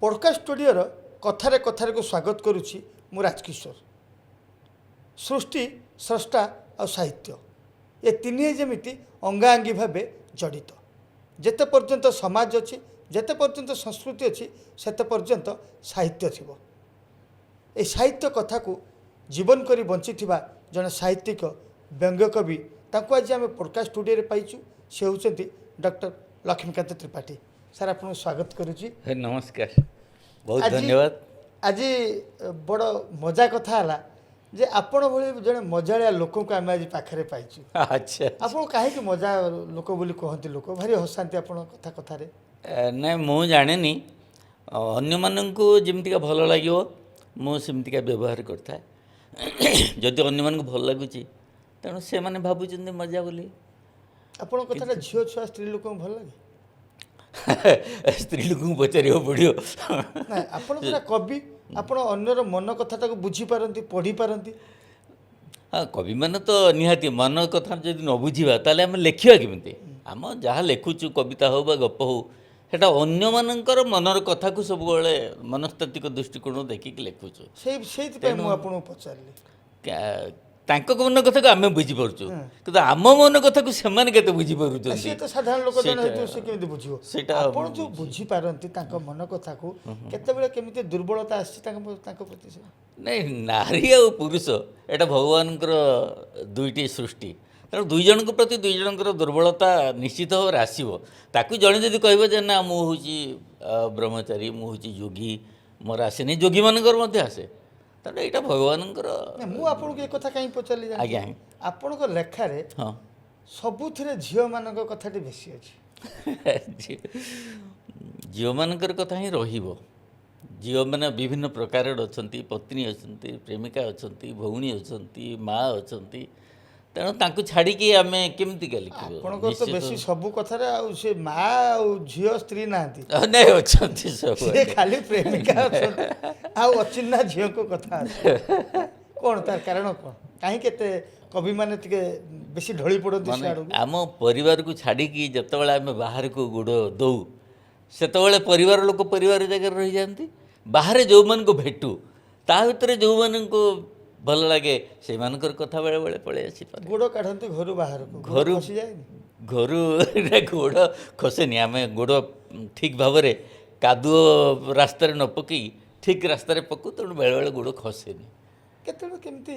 Podcast ଷ୍ଟୁଡ଼ିଓର କଥାରେ କଥାରେକୁ ସ୍ୱାଗତ କରୁଛି ମୁଁ ରାଜକିଶୋର। ସୃଷ୍ଟି, ସ୍ରଷ୍ଟା ଆଉ ସାହିତ୍ୟ ଏ ତିନିଏ ଯେମିତି ଅଙ୍ଗାଅଙ୍ଗୀ ଭାବେ ଜଡ଼ିତ। ଯେତେ ପର୍ଯ୍ୟନ୍ତ ସମାଜ ଅଛି, ଯେତେ ପର୍ଯ୍ୟନ୍ତ ସଂସ୍କୃତି ଅଛି, ସେତେ ପର୍ଯ୍ୟନ୍ତ ସାହିତ୍ୟ ଥିବ। ଏ ସାହିତ୍ୟ କଥାକୁ ଜୀବନ କରି ବଞ୍ଚିଥିବା ଜଣେ ସାହିତ୍ୟିକ, ବ୍ୟଙ୍ଗକବି, ତାଙ୍କୁ ଆଜି ଆମେ ପଡ଼କାଷ୍ଟ ଷ୍ଟୁଡ଼ିଓରେ ପାଇଛୁ। ସେ ହେଉଛନ୍ତି ଡକ୍ଟର ଲକ୍ଷ୍ମୀକାନ୍ତ ତ୍ରିପାଠୀ। ସାର୍, ଆପଣଙ୍କୁ ସ୍ୱାଗତ କରୁଛି। ନମସ୍କାର, ବହୁତ ଧନ୍ୟବାଦ। ଆଜି ବଡ଼ ମଜା କଥା ହେଲା ଯେ ଆପଣ ଭଳି ଜଣେ ମଜାଳିଆ ଲୋକଙ୍କୁ ଆମେ ଆଜି ପାଖରେ ପାଇଛୁ। ଆଚ୍ଛା, ଆପଣ କାହିଁକି ମଜା ଲୋକ ବୋଲି କହନ୍ତି? ଲୋକ ଭାରି ହସାନ୍ତି ଆପଣ କଥାରେ। ନାଇଁ, ମୁଁ ଜାଣିନି, ଅନ୍ୟମାନଙ୍କୁ ଯେମିତିକା ଭଲ ଲାଗିବ ମୁଁ ସେମିତିକା ବ୍ୟବହାର କରିଥାଏ। ଯଦି ଅନ୍ୟମାନଙ୍କୁ ଭଲ ଲାଗୁଛି ତେଣୁ ସେମାନେ ଭାବୁଛନ୍ତି ମଜା ବୋଲି। ଆପଣଙ୍କ କଥାଟା ଝିଅ ଛୁଆ ସ୍ତ୍ରୀ ଲୋକଙ୍କୁ ଭଲ ଲାଗେ? ସ୍ତ୍ରୀ ଲୋକଙ୍କୁ ପଚାରିବାକୁ ପଡ଼ିବ। ନାଇଁ, ଆପଣ ପୁରା କବି, ଆପଣ ଅନ୍ୟର ମନ କଥାଟାକୁ ବୁଝିପାରନ୍ତି, ପଢ଼ିପାରନ୍ତି। ହଁ, କବିମାନେ ତ ନିହାତି ମନ କଥା ଯଦି ନ ବୁଝିବା ତାହେଲେ ଆମେ ଲେଖିବା କେମିତି? ଆମ ଯାହା ଲେଖୁଛୁ, କବିତା ହେଉ ବା ଗପ ହେଉ, ସେଇଟା ଅନ୍ୟମାନଙ୍କର ମନର କଥାକୁ ସବୁବେଳେ ମନସ୍ତାତ୍ତ୍ୱିକ ଦୃଷ୍ଟିକୋଣରୁ ଦେଖିକି ଲେଖୁଛୁ। ସେଇଥିପାଇଁ ମୁଁ ଆପଣଙ୍କୁ ପଚାରିଲି। ତାଙ୍କ ମନ କଥାକୁ ଆମେ ବୁଝିପାରୁଛୁ, କିନ୍ତୁ ଆମ ମନ କଥାକୁ ସେମାନେ କେତେ ବୁଝିପାରୁଛନ୍ତି? ସିଏ ତ ସାଧାରଣ ଲୋକ ଜଣେ ହେଇଥିବ, ସେ କେମିତି ବୁଝିବ? ସେଇଟା ଆପଣ ଯେଉଁ ବୁଝିପାରନ୍ତି ତାଙ୍କ ମନ କଥାକୁ, କେତେବେଳେ କେମିତି ଦୁର୍ବଳତା ଆସିଛି ତାଙ୍କ ପ୍ରତି? ନାଇଁ, ନାରୀ ଆଉ ପୁରୁଷ ଏଇଟା ଭଗବାନଙ୍କର ଦୁଇଟି ସୃଷ୍ଟି। ତେଣୁ ଦୁଇ ଜଣଙ୍କ ପ୍ରତି ଦୁଇ ଜଣଙ୍କର ଦୁର୍ବଳତା ନିଶ୍ଚିତ ଭାବରେ ଆସିବ। ତାକୁ ଜଣେ ଯଦି କହିବ ଯେ ନା ମୁଁ ହେଉଛି ବ୍ରହ୍ମଚାରୀ, ମୁଁ ହେଉଛି ଯୋଗୀ, ମୋର ଆସେନି, ଯୋଗୀମାନଙ୍କର ମଧ୍ୟ ଆସେ, ତେଣୁ ଏଇଟା ଭଗବାନଙ୍କର। ମୁଁ ଆପଣଙ୍କୁ ଏ କଥା କାହିଁକି ପଚାରିଲି? ଆଜ୍ଞା, ଆପଣଙ୍କ ଲେଖାରେ ହଁ, ସବୁଥିରେ ଝିଅମାନଙ୍କ କଥାଟି ବେଶୀ ଅଛି। ଝିଅମାନଙ୍କର କଥା ହିଁ ରହିବ। ଝିଅମାନେ ବିଭିନ୍ନ ପ୍ରକାରର ଅଛନ୍ତି, ପତ୍ନୀ ଅଛନ୍ତି, ପ୍ରେମିକା ଅଛନ୍ତି, ଭଉଣୀ ଅଛନ୍ତି, ମା ଅଛନ୍ତି, ତେଣୁ ତାଙ୍କୁ ଛାଡ଼ିକି ଆମେ କେମିତିକା ଲେଖିବୁ? ଆପଣଙ୍କର ତ ବେଶୀ ସବୁ କଥାରେ ଆଉ ସେ ମା ଆଉ ଝିଅ ସ୍ତ୍ରୀ ନାହାନ୍ତି। ନାଇଁ, ଅଛନ୍ତି ସବୁ, ସେ ଖାଲି ପ୍ରେମିକା ଅଛନ୍ତି ଆଉ ଅଚିହ୍ନା ଝିଅଙ୍କ କଥା ଅଛି। କ'ଣ ତାର କାରଣ କ'ଣ? କାହିଁକି ଏତେ କବିମାନେ ଟିକେ ବେଶୀ ଢଳି ପଡ଼ନ୍ତି ସିଆଡ଼କୁ? ଆମ ପରିବାରକୁ ଛାଡ଼ିକି ଯେତେବେଳେ ଆମେ ବାହାରକୁ ଗୋଡ଼ ଦେଉ, ସେତେବେଳେ ପରିବାର ଲୋକ ପରିବାର ଜାଗାରେ ରହିଯାଆନ୍ତି। ବାହାରେ ଯେଉଁମାନଙ୍କୁ ଭେଟୁ, ତା ଭିତରେ ଯେଉଁମାନଙ୍କୁ ଭଲ ଲାଗେ ସେଇମାନଙ୍କର କଥା ବେଳେବେଳେ ପଳେଇ ଆସିପାରେ। ଗୋଡ଼ କାଢ଼ନ୍ତି ଘରୁ ବାହାରକୁ, ଘରୁ ଖସିଯାଏନି? ଘରୁ ଗୋଡ଼ ଖସେନି। ଆମେ ଗୋଡ଼ ଠିକ୍ ଭାବରେ କାଦୁଅ ରାସ୍ତାରେ ନ ପକାଇ ଠିକ୍ ରାସ୍ତାରେ ପକାଉ, ତେଣୁ ବେଳେବେଳେ ଗୋଡ଼ ଖସେନି। କେତେବେଳେ କେମିତି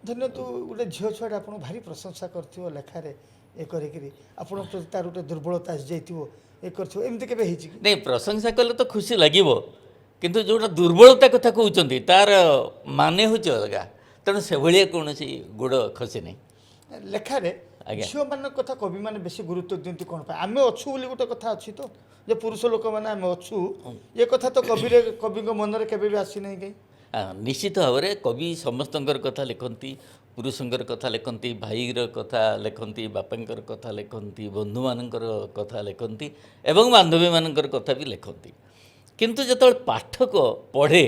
ଧନ୍ୟତୁ ଗୋଟେ ଝିଅ ଛୁଆଟା ଆପଣ ଭାରି ପ୍ରଶଂସା କରିଥିବ ଲେଖାରେ, ଏ କରିକିରି ଆପଣଙ୍କ ପ୍ରତି ତାର ଗୋଟେ ଦୁର୍ବଳତା ଆସିଯାଇଥିବ, ଏ କରିଥିବ, ଏମିତି କେବେ ହେଇଛି କି? ନାଇଁ, ପ୍ରଶଂସା କଲେ ତ ଖୁସି ଲାଗିବ, କିନ୍ତୁ ଯେଉଁଟା ଦୁର୍ବଳତା କଥା କହୁଛନ୍ତି ତାର ମାନେ ହେଉଛି ଅଲଗା, ତେଣୁ ସେଭଳିଆ କୌଣସି ଗୋଡ଼ ଖସେ ନାହିଁ ଲେଖାରେ। ଆଜ୍ଞା, ଝିଅମାନଙ୍କ କଥା କବିମାନେ ବେଶୀ ଗୁରୁତ୍ୱ ଦିଅନ୍ତି କ'ଣ ପାଇଁ? ଆମେ ଅଛୁ ବୋଲି ଗୋଟେ କଥା ଅଛି ତ, ଯେ ପୁରୁଷ ଲୋକମାନେ ଆମେ ଅଛୁ, ଏ କଥା ତ କବିଙ୍କ ମନରେ କେବେ ବି ଆସିନାହିଁ କାହିଁ? ନିଶ୍ଚିତ ଭାବରେ କବି ସମସ୍ତଙ୍କର କଥା ଲେଖନ୍ତି। ପୁରୁଷଙ୍କର କଥା ଲେଖନ୍ତି, ଭାଇର କଥା ଲେଖନ୍ତି, ବାପାଙ୍କର କଥା ଲେଖନ୍ତି, ବନ୍ଧୁମାନଙ୍କର କଥା ଲେଖନ୍ତି ଏବଂ ବାନ୍ଧବୀମାନଙ୍କର କଥା ବି ଲେଖନ୍ତି। କିନ୍ତୁ ଯେତେବେଳେ ପାଠକ ପଢ଼େ,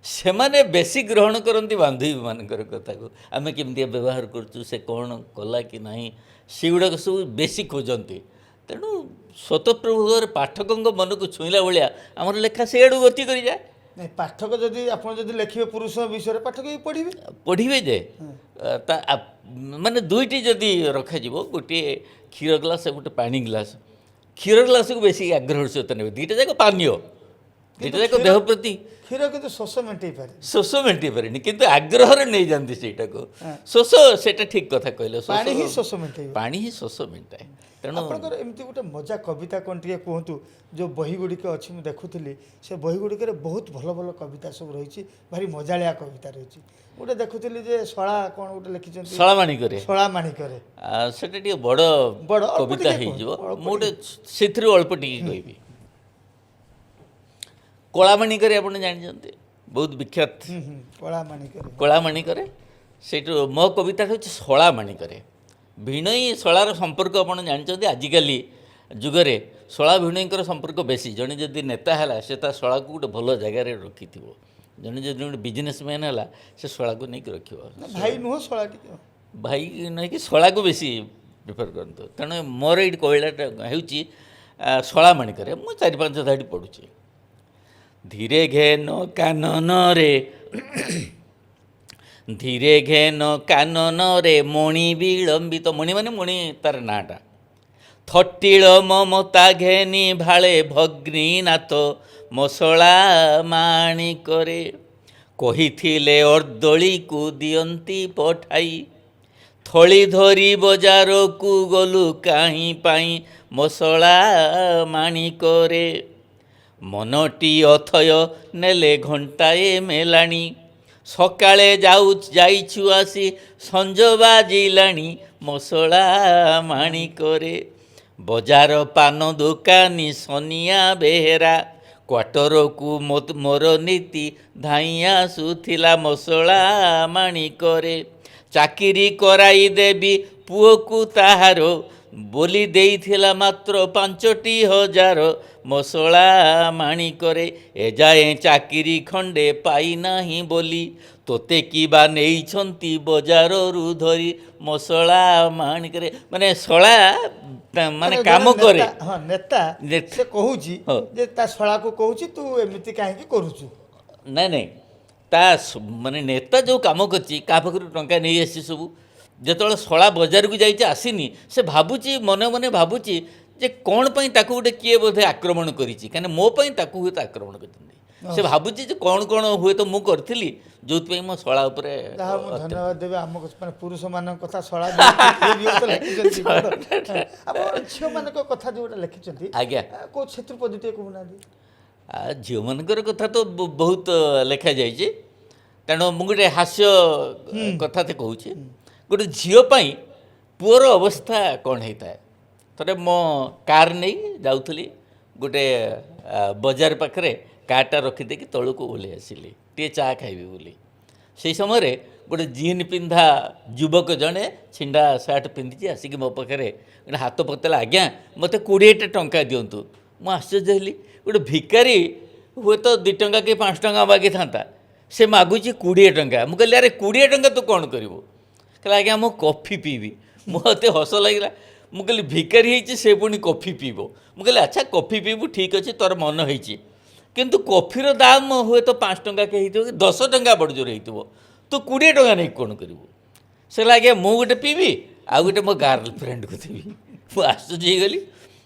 ସେମାନେ ବେଶୀ ଗ୍ରହଣ କରନ୍ତି ବାନ୍ଧବୀମାନଙ୍କର କଥାକୁ। ଆମେ କେମିତିଆ ବ୍ୟବହାର କରୁଛୁ, ସେ କ'ଣ କଲା କି ନାହିଁ, ସେଗୁଡ଼ାକ ସବୁ ବେଶୀ ଖୋଜନ୍ତି। ତେଣୁ ସ୍ୱତଃପ୍ରଭ ଭାବରେ ପାଠକଙ୍କ ମନକୁ ଛୁଇଁଲା ଭଳିଆ ଆମର ଲେଖା ସେଆଡ଼ୁ ଗତି କରିଯାଏ। ନାଇଁ, ପାଠକ ଯଦି ଆପଣ ଯଦି ଲେଖିବେ ପୁରୁଷ ବିଷୟରେ, ପାଠକ ବି ପଢ଼ିବେ ଯେ ତା ମାନେ ଦୁଇଟି ଯଦି ରଖାଯିବ, ଗୋଟିଏ କ୍ଷୀର ଗ୍ଲାସ୍ ଆଉ ଗୋଟେ ପାଣି ଗ୍ଲାସ୍, କ୍ଷୀର ଗ୍ଲାସ୍କୁ ବେଶୀ ଆଗ୍ରହର ସହିତ ନେବେ। ଦୁଇଟା ଯାକ ପାନୀୟ, ଦୁଇଟା ଯାକ ଦେହ ପ୍ରତି। କ୍ଷୀର କିନ୍ତୁ ଶୋଷ ମେଣ୍ଟେଇ ପାରେ, ଶୋଷ ମେଣ୍ଟେଇ ପାରେନି, କିନ୍ତୁ ଆଗ୍ରହରେ ନେଇଯାଆନ୍ତି ସେଇଟାକୁ। ଶୋଷ, ସେଇଟା ଠିକ୍ କଥା କହିଲେ, ପାଣି ହିଁ ଶୋଷ ମେଣ୍ଟେଇ, ପାଣି ହିଁ ଶୋଷ ମେଣ୍ଟାଏ। ତେଣୁ ଆପଣଙ୍କର ଏମିତି ଗୋଟେ ମଜା କବିତା କ'ଣ ଟିକେ କୁହନ୍ତୁ? ଯେଉଁ ବହି ଗୁଡ଼ିକ ଅଛି ମୁଁ ଦେଖୁଥିଲି, ସେ ବହି ଗୁଡ଼ିକରେ ବହୁତ ଭଲ ଭଲ କବିତା ସବୁ ରହିଛି, ଭାରି ମଜାଳିଆ କବିତା ରହିଛି। ଗୋଟେ ଦେଖୁଥିଲି ଯେ ଶଳା କ'ଣ ଗୋଟେ ଲେଖିଛନ୍ତି, ଶଳାମାଣିକରେ। ଶଳାମାଣିକରେ ସେଇଟା ଟିକେ ବଡ଼ କବିତା ହେଇଯିବ, ମୁଁ ଗୋଟେ ସେଥିରୁ ଅଳ୍ପ ଟିକେ କହିବି। କଳାମାଣିକରେ ଆପଣ ଜାଣିଛନ୍ତି, ବହୁତ ବିଖ୍ୟାତ। କଳାମାଣିକରେ, ସେଇଠୁ ମୋ କବିତାଟା ହେଉଛି ଶଳାମାଣିକରେ। ଭିଣୋଇ ଶଳାର ସମ୍ପର୍କ ଆପଣ ଜାଣିଛନ୍ତି, ଆଜିକାଲି ଯୁଗରେ ଶଳା ଭିଣୋଇଙ୍କର ସମ୍ପର୍କ ବେଶୀ। ଜଣେ ଯଦି ନେତା ହେଲା, ସେ ତା ଶଳାକୁ ଗୋଟେ ଭଲ ଜାଗାରେ ରଖିଥିବ। ଜଣେ ଯଦି ଗୋଟେ ବିଜନେସମ୍ୟାନ୍ ହେଲା, ସେ ଶଳାକୁ ନେଇକି ରଖିବ। ଭାଇ ନୁହଁ, ଶଳା ଟିକେ, ଭାଇ ନେଇକି ଶଳାକୁ ବେଶୀ ପ୍ରିଫର୍ କରନ୍ତୁ। ତେଣୁ ମୋର ଏଇଠି କହିଲାଟା ହେଉଛି ଶଳାମାଣିକରେ। ମୁଁ 4-5 ଧାଡ଼ି ପଢ଼ୁଛି। ଧୀରେ ଘେନ କାନନରେ ଧୀରେ ଘେନ କାନନରେ ମଣି ବିଳମ୍ବିତ, ମଣି ମାନେ ମଣି ତାର ନାଁଟା, ଥଟିଳ ମମତା ଘେନି ଭାଳେ ଭଗ୍ନୀନାଥ ମସଳା ମାଣିକରେ, କହିଥିଲେ ଅର୍ଦ୍ଦଳିକୁ ଦିଅନ୍ତି ପଠାଇ, ଥଳି ଧରି ବଜାରକୁ ଗଲୁ କାହିଁ ପାଇଁ ମସଳା ମାଣିକରେ, ମନଟି ଅଥୟ ନେଲେ ଘଣ୍ଟାଏ ମେଲାଣି, ସକାଳେ ଯାଇଛୁ ଆସି ସଞ୍ଜ ବାଜିଲାଣି ମସଳା ମାଣିକରେ, ବଜାର ପାନ ଦୋକାନୀ ସନିଆ ବେହେରା, କ୍ୱାଟରକୁ ମୋର ନୀତି ଧାଇଁ ଆସୁଥିଲା ମସଳା ମାଣିକରେ, ଚାକିରି କରାଇ ଦେବି ପୁଅକୁ ତାହାର, ବୋଲି ଦେଇଥିଲା ମାତ୍ର 5,000 ମସଳା ମାଣିକରେ, ଏଯାଏଁ ଚାକିରି ଖଣ୍ଡେ ପାଇନାହିଁ ବୋଲି, ତୋତେ କିବା ନେଇଛନ୍ତି ବଜାରରୁ ଧରି ମସଳା ମାଣିକରେ। ମାନେ ଶଳା ମାନେ କାମ କରେ। ହଁ ନେତା ସେ କହୁଛି ଯେ ତା ଶଳାକୁ କହୁଛି ତୁ ଏମିତି କାହିଁକି କରୁଛୁ। ନାଇଁ ନାଇଁ, ତା ମାନେ ନେତା ଯେଉଁ କାମ କରିଛି କାହା ପାଖରୁ ଟଙ୍କା ନେଇ ଆସିଛି ସବୁ, ଯେତେବେଳେ ଶଳା ବଜାରକୁ ଯାଇଛି ଆସିନି, ସେ ଭାବୁଛି ମନେ ମନେ ଭାବୁଛି ଯେ କ'ଣ ପାଇଁ ତାକୁ ଗୋଟେ କିଏ ବୋଧେ ଆକ୍ରମଣ କରିଛି, କାହିଁକିନା ମୋ ପାଇଁ ତାକୁ ହୁଏତ ଆକ୍ରମଣ କରିଛନ୍ତି। ସେ ଭାବୁଛି ଯେ କ'ଣ କ'ଣ ହୁଏତ ମୁଁ କରିଥିଲି ଯେଉଁଥିପାଇଁ ମୋ ଶଳା ଉପରେ। ଯାହା ମୁଁ ଧନ୍ୟବାଦ ଦେବି ଆମ ମାନେ ପୁରୁଷମାନଙ୍କ କଥା ଶଳା ଲେଖିଛନ୍ତି, ଆପଣ ଝିଅମାନଙ୍କ କଥା ଯେଉଁଟା ଲେଖିଛନ୍ତି ଆଜ୍ଞା, କେଉଁ ସେଥିରୁ ପଦି ଟିକେ କହୁନାହାନ୍ତି। ଝିଅମାନଙ୍କର କଥା ତ ବହୁତ ଲେଖାଯାଇଛି, ତେଣୁ ମୁଁ ଗୋଟେ ହାସ୍ୟ କଥାଟେ କହୁଛି। ଗୋଟେ ଝିଅ ପାଇଁ ପୁଅର ଅବସ୍ଥା କ'ଣ ହେଇଥାଏ। ଥରେ ମୋ କାର୍ ନେଇ ଯାଉଥିଲି, ଗୋଟେ ବଜାର ପାଖରେ କାର୍ଟା ରଖିଦେଇକି ତଳକୁ ଓହ୍ଲେଇ ଆସିଲି ଟିକେ ଚା ଖାଇବି ବୋଲି। ସେହି ସମୟରେ ଗୋଟେ ଜିନ୍ ପିନ୍ଧା ଯୁବକ ଜଣେ ଛିଣ୍ଡା ସାର୍ଟ ପିନ୍ଧିଛି ଆସିକି ମୋ ପାଖରେ ଗୋଟେ ହାତ ପକେଇଲା, ଆଜ୍ଞା ମୋତେ 20ଟା ଟଙ୍କା ଦିଅନ୍ତୁ। ମୁଁ ଆଶ୍ଚର୍ଯ୍ୟ ହେଲି, ଗୋଟେ ଭିକାରୀ ହୁଏତ 2 ଟଙ୍କା କି 5 ଟଙ୍କା ମାଗିଥାନ୍ତା, ସେ ମାଗୁଛି 20 ଟଙ୍କା। ମୁଁ କହିଲି ଆରେ 20 ଟଙ୍କା ତୁ କ'ଣ କରିବୁ? କହିଲା ଆଜ୍ଞା ମୁଁ କଫି ପିଇବି। ମୋତେ ହସ ଲାଗିଲା। ମୁଁ କହିଲି ଭିକାରୀ ହେଇଛି ସେ ପୁଣି କଫି ପିଇବ। ମୁଁ କହିଲି ଆଚ୍ଛା କଫି ପିଇବୁ ଠିକ୍ ଅଛି, ତୋର ମନ ହେଇଛି, କିନ୍ତୁ କଫିର ଦାମ୍ ହୁଏତ 5 ଟଙ୍କା କେ ହେଇଥିବ କି 10 ଟଙ୍କା ବଡ଼ ଜୋର ହେଇଥିବ, ତୁ 20 ଟଙ୍କା ନେଇକି କ'ଣ କରିବୁ? ସେ କହିଲା ଆଜ୍ଞା ମୁଁ ଗୋଟେ ପିଇବି ଆଉ ଗୋଟେ ମୋ ଗାର୍ଲଫ୍ରେଣ୍ଡକୁ ଦେବି। ମୁଁ ଆଶ୍ଚର୍ଯ୍ୟ ହେଇଗଲି,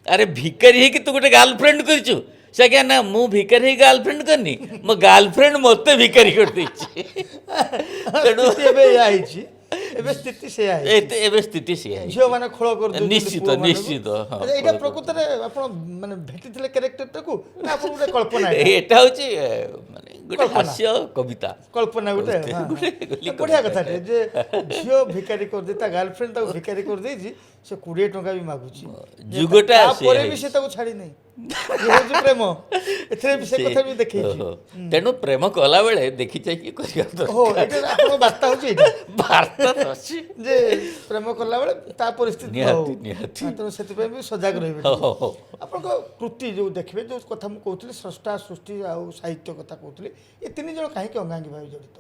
ଆରେ ଭିକାରୀ ହେଇକି ତୁ ଗୋଟେ ଗାର୍ଲଫ୍ରେଣ୍ଡ କରିଛୁ? ସେ ଆଜ୍ଞା ନା ମୁଁ ଭିକାରୀ ହେଇକି ଗାର୍ଲଫ୍ରେଣ୍ଡ କରିନି, ମୋ ଗାର୍ଲଫ୍ରେଣ୍ଡ ମୋତେ ଭିକାରୀ କରିଦେଇଛି। ତେଣୁ ଏବେ ଏଇଆ ହେଇଛି, ଏବେ ସ୍ଥିତି ସେଇଆ ହେଇଛି, ଏବେ ସ୍ଥିତି ସେଇଆ ଝିଅମାନେ ଖୋଳ କରିଦେଉଛନ୍ତି ନିଶ୍ଚିତ ନିଶ୍ଚିତ। ଏଇଟା ପ୍ରକୃତରେ ଆପଣ ମାନେ ଭେଟିଥିଲେ କ୍ୟାରେକ୍ଟରଟାକୁ ନା ଆପଣ ଗୋଟେ କଳ୍ପନା? ଏଇଟା ହେଉଛି ମାନେ ଗୋଟେ ହାସ୍ୟ କବିତା, କଳ୍ପନା ଗୋଟେ ବଢ଼ିଆ କଥାଟେ ଯେ ଝିଅ ଭିକାରୀ କରିଦେଇ ତା ଗାର୍ଲଫ୍ରେଣ୍ଡ ତାକୁ ଭିକାରୀ କରିଦେଇଛି, ସେ 20 ଟଙ୍କା ବି ମାଗୁଛି, ଯୁଗଟା ତାପରେ ବି ସେ ତାକୁ ଛାଡ଼ି ନାହିଁ। ହେଉଛି ପ୍ରେମ, ଏଥିରେ ବି ସେ କଥା ବି ଦେଖେଇଛି। ତେଣୁ ପ୍ରେମ କଲାବେଳେ ଦେଖି ଚାହିଁକି କରିବା ଦରକାର। ଆପଣଙ୍କ ବାର୍ତ୍ତା ହେଉଛି ଏଇଟା, ବାର୍ତ୍ତା ଅଛି ଯେ ପ୍ରେମ କଲାବେଳେ ତା ପରିସ୍ଥିତି ନିହାତି ନିହାତି। ତେଣୁ ସେଥିପାଇଁ ବି ସଜାଗ ରହିବେ। ଆପଣଙ୍କ କୃତି ଯେଉଁ ଦେଖିବେ, ଯେଉଁ କଥା ମୁଁ କହୁଥିଲି ସ୍ରଷ୍ଟା ସୃଷ୍ଟି ଆଉ ସାହିତ୍ୟ କଥା କହୁଥିଲି, ଏ 3 ଜଣ କାହିଁକି ଅଙ୍ଗାଙ୍ଗୀ ଭାବେ ଜଡ଼ିତ?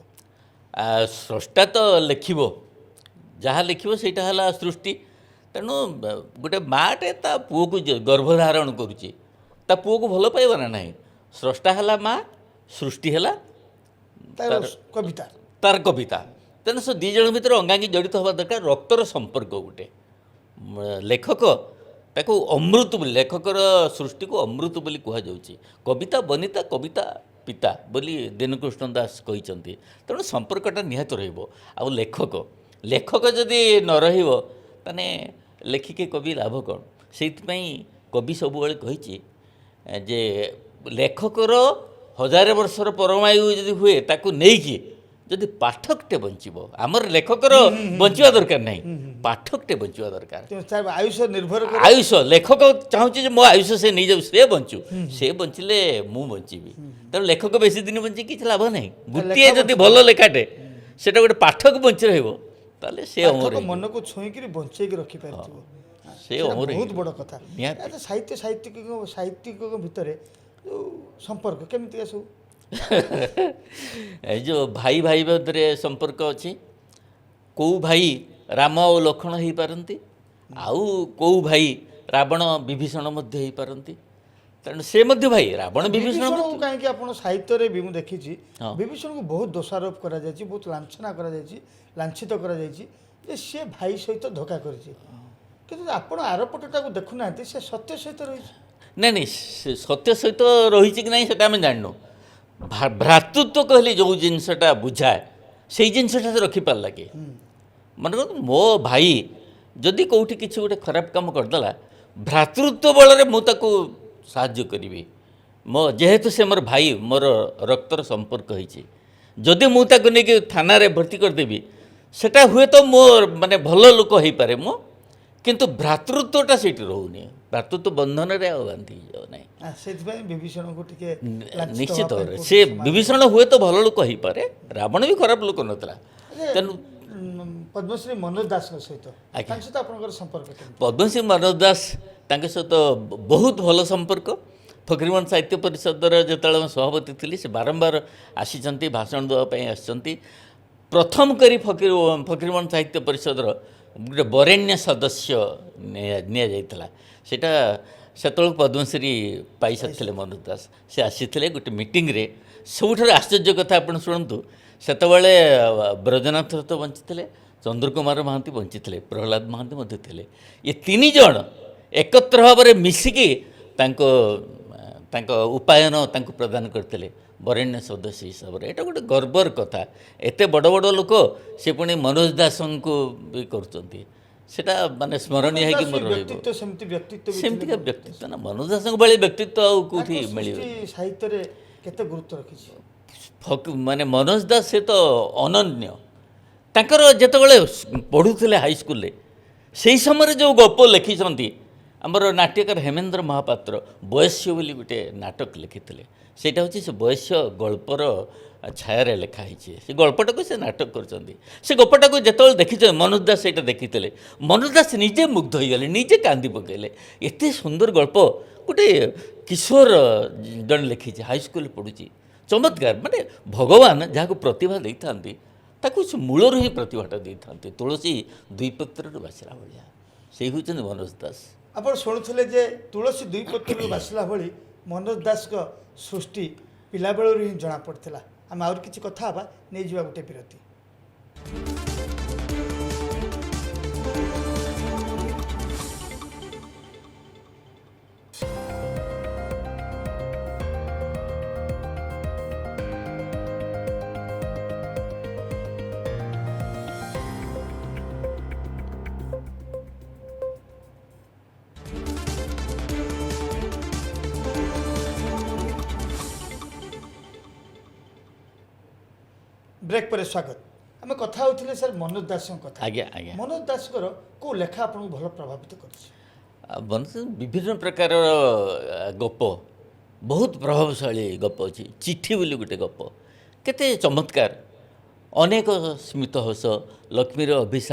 ସ୍ରଷ୍ଟା ତ ଲେଖିବ, ଯାହା ଲେଖିବ ସେଇଟା ହେଲା ସୃଷ୍ଟି। ତେଣୁ ଗୋଟେ ମାଆଟେ ତା ପୁଅକୁ ଗର୍ଭଧାରଣ କରୁଛି, ତା ପୁଅକୁ ଭଲ ପାଇବ ନା ନାହିଁ? ସ୍ରଷ୍ଟା ହେଲା ମା, ସୃଷ୍ଟି ହେଲା ତାର କବିତା। ତେଣୁ ସେ 2 ଜଣ ଭିତରେ ଅଙ୍ଗାଙ୍ଗୀ ଜଡ଼ିତ ହେବା ଦରକାର, ରକ୍ତର ସମ୍ପର୍କ ଗୋଟେ। ଲେଖକ ତାକୁ ଅମୃତ ବୋଲି, ଲେଖକର ସୃଷ୍ଟିକୁ ଅମୃତ ବୋଲି କୁହାଯାଉଛି। କବିତା ବନିତା କବିତା ପିତା ବୋଲି ଦୀନକୃଷ୍ଣ ଦାସ କହିଛନ୍ତି। ତେଣୁ ସମ୍ପର୍କଟା ନିହାତି ରହିବ। ଆଉ ଲେଖକ ଯଦି ନ ରହିବ ତାହେଲେ ଲେଖିକି କବି ଲାଭ କ'ଣ? ସେଇଥିପାଇଁ କବି ସବୁବେଳେ କହିଛି ଯେ ଲେଖକର 1000 ବର୍ଷର ପରମାୟୁ ଯଦି ହୁଏ, ତାକୁ ନେଇକି ଯଦି ପାଠକଟେ ବଞ୍ଚିବ, ଆମର ଲେଖକର ବଞ୍ଚିବା ଦରକାର ନାହିଁ, ପାଠକଟେ ବଞ୍ଚିବା ଦରକାର। ଆୟୁଷ ନିର୍ଭର ଆୟୁଷ, ଲେଖକ ଚାହୁଁଛି ଯେ ମୋ ଆୟୁଷ ସେ ନେଇଯାଉ, ସେ ବଞ୍ଚୁ, ସେ ବଞ୍ଚିଲେ ମୁଁ ବଞ୍ଚିବି। ତେଣୁ ଲେଖକ ବେଶୀ ଦିନ ବଞ୍ଚି କିଛି ଲାଭ ନାହିଁ। ଗୋଟିଏ ଯଦି ଭଲ ଲେଖାଟେ ସେଟା ଗୋଟେ ପାଠକ ବଞ୍ଚି ରହିବ, ତାହେଲେ ସେ ଅମର ମନକୁ ଛୁଇଁକିରି ବଞ୍ଚେଇକି ରଖିପାରିଥିବ, ସେ ଅମର ବହୁତ ବଡ଼ କଥା। ସାହିତ୍ୟିକଙ୍କ ଭିତରେ ଯେଉଁ ସମ୍ପର୍କ କେମିତିକା ସବୁ? ଏ ଯେଉଁ ଭାଇ ଭିତରେ ସମ୍ପର୍କ ଅଛି। କେଉଁ ଭାଇ ରାମ ଆଉ ଲକ୍ଷ୍ମଣ ହେଇପାରନ୍ତି, ଆଉ କେଉଁ ଭାଇ ରାବଣ ବିଭୀଷଣ ମଧ୍ୟ ହେଇପାରନ୍ତି। ତେଣୁ ସେ ମଧ୍ୟ ଭାଇ ରାବଣ ବିଭୀଷଣ ବିଭୀଷଣକୁ କାହିଁକି ଆପଣ ସାହିତ୍ୟରେ ବି ମୁଁ ଦେଖିଛି ହଁ। ବିଭୀଷଣକୁ ବହୁତ ଦୋଷାରୋପ କରାଯାଇଛି, ବହୁତ ଲାଞ୍ଛନା କରାଯାଇଛି, ଲାଞ୍ଛିତ କରାଯାଇଛି ଯେ ସିଏ ଭାଇ ସହିତ ଧୋକା କରିଛି, କିନ୍ତୁ ଆପଣ ଆରପଟଟାକୁ ଦେଖୁନାହାନ୍ତି, ସେ ସତ୍ୟ ସହିତ ରହିଛି। ନାଇଁ ନାଇଁ ସେ ସତ୍ୟ ସହିତ ରହିଛି କି ନାହିଁ ସେଟା ଆମେ ଜାଣିନୁ। ଭ୍ରାତୃତ୍ୱ କହିଲେ ଯେଉଁ ଜିନିଷଟା ବୁଝାଏ ସେଇ ଜିନିଷଟା ସେ ରଖିପାରିଲା କି? ମନେ କରନ୍ତୁ ମୋ ଭାଇ ଯଦି କେଉଁଠି କିଛି ଗୋଟେ ଖରାପ କାମ କରିଦେଲା, ଭ୍ରାତୃତ୍ୱ ବଳରେ ମୁଁ ତାକୁ ସାହାଯ୍ୟ କରିବି। ଯେହେତୁ ସେ ମୋର ଭାଇ, ମୋର ରକ୍ତର ସମ୍ପର୍କ ହେଇଛି, ଯଦି ମୁଁ ତାକୁ ନେଇକି ଥାନାରେ ଭର୍ତ୍ତି କରିଦେବି ସେଟା ହୁଏତ ମୋ ମାନେ ଭଲ ଲୋକ ହେଇପାରେ ମୁଁ, କିନ୍ତୁ ଭ୍ରାତୃତ୍ୱଟା ସେଇଠି ରହୁନି, ଭ୍ରାତୃତ୍ୱ ବନ୍ଧନରେ ଆଉ ବାନ୍ଧି ହେଇଯାଉ ନାହିଁ। ସେଥିପାଇଁ ବିଭୀଷଣକୁ ଟିକେ ଲାଞ୍ଛିତ ନିଶ୍ଚିତ ହେବା ପାଇଁ ଭାବରେ ପଡୁଛି ସେ ସମାଜରେ। ବିଭୀଷଣ ହୁଏତ ଭଲ ଲୋକ ହେଇପାରେ, ରାବଣ ବି ଖରାପ ଲୋକ ନଥିଲା। ତେଣୁ ପଦ୍ମଶ୍ରୀ ମନୋଜ ଦାସଙ୍କ ସହିତ ଆଜ୍ଞା। ତାଙ୍କ ସହିତ ଆପଣଙ୍କର ସମ୍ପର୍କ କେମିତି? ପଦ୍ମଶ୍ରୀ ମନୋଜ ଦାସ ତାଙ୍କ ସହିତ ବହୁତ ଭଲ ସମ୍ପର୍କ। ଫକୀରମୋହନ ସାହିତ୍ୟ ପରିଷଦର ଯେତେବେଳେ ମୁଁ ସଭାପତି ଥିଲି ସେ ବାରମ୍ବାର ଆସିଛନ୍ତି, ଭାଷଣ ଦେବା ପାଇଁ ଆସିଛନ୍ତି। ପ୍ରଥମ କରି ଫକୀରମୋହନ ସାହିତ୍ୟ ପରିଷଦର ଗୋଟେ ବରେଣ୍ୟ ସଦସ୍ୟ ନିଆଯାଇଥିଲା, ସେଇଟା ସେତେବେଳକୁ ପଦ୍ମଶ୍ରୀ ପାଇସାରିଥିଲେ ମନୋଜ ଦାସ। ସେ ଆସିଥିଲେ ଗୋଟେ ମିଟିଂରେ। ସବୁଠାରୁ ଆଶ୍ଚର୍ଯ୍ୟ କଥା ଆପଣ ଶୁଣନ୍ତୁ, ସେତେବେଳେ ବ୍ରଜନାଥ ରଥ ବଞ୍ଚିଥିଲେ, ଚନ୍ଦ୍ରକୁମାର ମହାନ୍ତି ବଞ୍ଚିଥିଲେ, ପ୍ରହ୍ଲାଦ ମହାନ୍ତି ମଧ୍ୟ ଥିଲେ। ଏ ତିନି ଜଣ ଏକତ୍ର ଭାବରେ ମିଶିକି ତାଙ୍କ ଉପାୟନ ତାଙ୍କୁ ପ୍ରଦାନ କରିଥିଲେ ବରେଣ୍ୟ ସଦସ୍ୟ ହିସାବରେ। ଏଇଟା ଗୋଟେ ଗର୍ବର କଥା। ଏତେ ବଡ଼ ବଡ଼ ଲୋକ ସେ ପୁଣି ମନୋଜ ଦାସଙ୍କୁ ବି କରୁଛନ୍ତି, ସେଟା ମାନେ ସ୍ମରଣୀୟ ହେଇକି ମୋର ରହିବ। ସେମିତି ବ୍ୟକ୍ତିତ୍ୱ ବି ସେମିତିକା ଥିଲେ। ବ୍ୟକ୍ତିତ୍ୱ ନା, ମନୋଜ ଦାସଙ୍କ ଭଳି ବ୍ୟକ୍ତିତ୍ୱ ଆଉ କେଉଁଠି ତାଙ୍କ ମିଳିବ? ସୃଷ୍ଟି ସାହିତ୍ୟରେ କେତେ ଗୁରୁତ୍ୱ ରଖିଛି? ମାନେ ମନୋଜ ଦାସ ସେ ତ ଅନନ୍ୟ। ତାଙ୍କର ଯେତେବେଳେ ପଢ଼ୁଥିଲେ ହାଇସ୍କୁଲରେ ସେହି ସମୟରେ ଯେଉଁ ଗପ ଲେଖିଛନ୍ତି, ଆମର ନାଟ୍ୟକାର ହେମେନ୍ଦ୍ର ମହାପାତ୍ର ବୟସ୍ୟ ବୋଲି ଗୋଟେ ନାଟକ ଲେଖିଥିଲେ। ସେଇଟା ହେଉଛି ସେ ବୟସ୍ୟ ଗଳ୍ପର ଛାୟାରେ ଲେଖା ହେଇଛି। ସେ ଗଳ୍ପଟାକୁ ସେ ନାଟକ କରିଛନ୍ତି। ସେ ଗପଟାକୁ ଯେତେବେଳେ ଦେଖିଛନ୍ତି ମନୋଜ ଦାସ ସେଇଟା ଦେଖିଥିଲେ, ମନୋଜ ଦାସ ନିଜେ ମୁଗ୍ଧ ହୋଇଗଲେ, ନିଜେ କାନ୍ଦି ପକାଇଲେ। ଏତେ ସୁନ୍ଦର ଗଳ୍ପ ଗୋଟେ କିଶୋର ଜଣେ ଲେଖିଛି, ହାଇସ୍କୁଲରେ ପଢ଼ୁଛି। ଚମତ୍କାର, ମାନେ ଭଗବାନ ଯାହାକୁ ପ୍ରତିଭା ଦେଇଥାନ୍ତି ତାକୁ ସେ ମୂଳରୁ ହିଁ ପ୍ରତିଭାଟା ଦେଇଥାନ୍ତି। ତୁଳସୀ ଦୁଇ ପତ୍ରରୁ ବାସିଲା ଭଳିଆ, ସେଇ ହେଉଛନ୍ତି ମନୋଜ ଦାସ। ଆପଣ ଶୁଣୁଥିଲେ ଯେ ତୁଳସୀ ଦୁଇ ପତ୍ରରୁ ବାସିଲା ଭଳି ମନୋଜ ଦାସଙ୍କ ସୃଷ୍ଟି ପିଲାବେଳରୁ ହିଁ ଜଣାପଡ଼ିଥିଲା। ଆମେ ଆହୁରି କିଛି କଥା ହେବା, ନେଇଯିବା ଗୋଟେ ବିରତି। ବ୍ରେକ୍ ପରେ ସ୍ୱାଗତ। ଆମେ କଥା ହେଉଥିଲେ ସାର୍ ମନୋଜ ଦାସଙ୍କ କଥା। ଆଜ୍ଞା ଆଜ୍ଞା। ମନୋଜ ଦାସଙ୍କର କେଉଁ ଲେଖା ଆପଣଙ୍କୁ ଭଲ ପ୍ରଭାବିତ କରିଛି? ବିଭିନ୍ନ ପ୍ରକାରର ଗପ, ବହୁତ ପ୍ରଭାବଶାଳୀ ଗପ ଅଛି। ଚିଠି ବୋଲି ଗୋଟେ ଗପ, କେତେ ଚମତ୍କାର। ଅନେକ ସ୍ମିତ ହସ, ଲକ୍ଷ୍ମୀର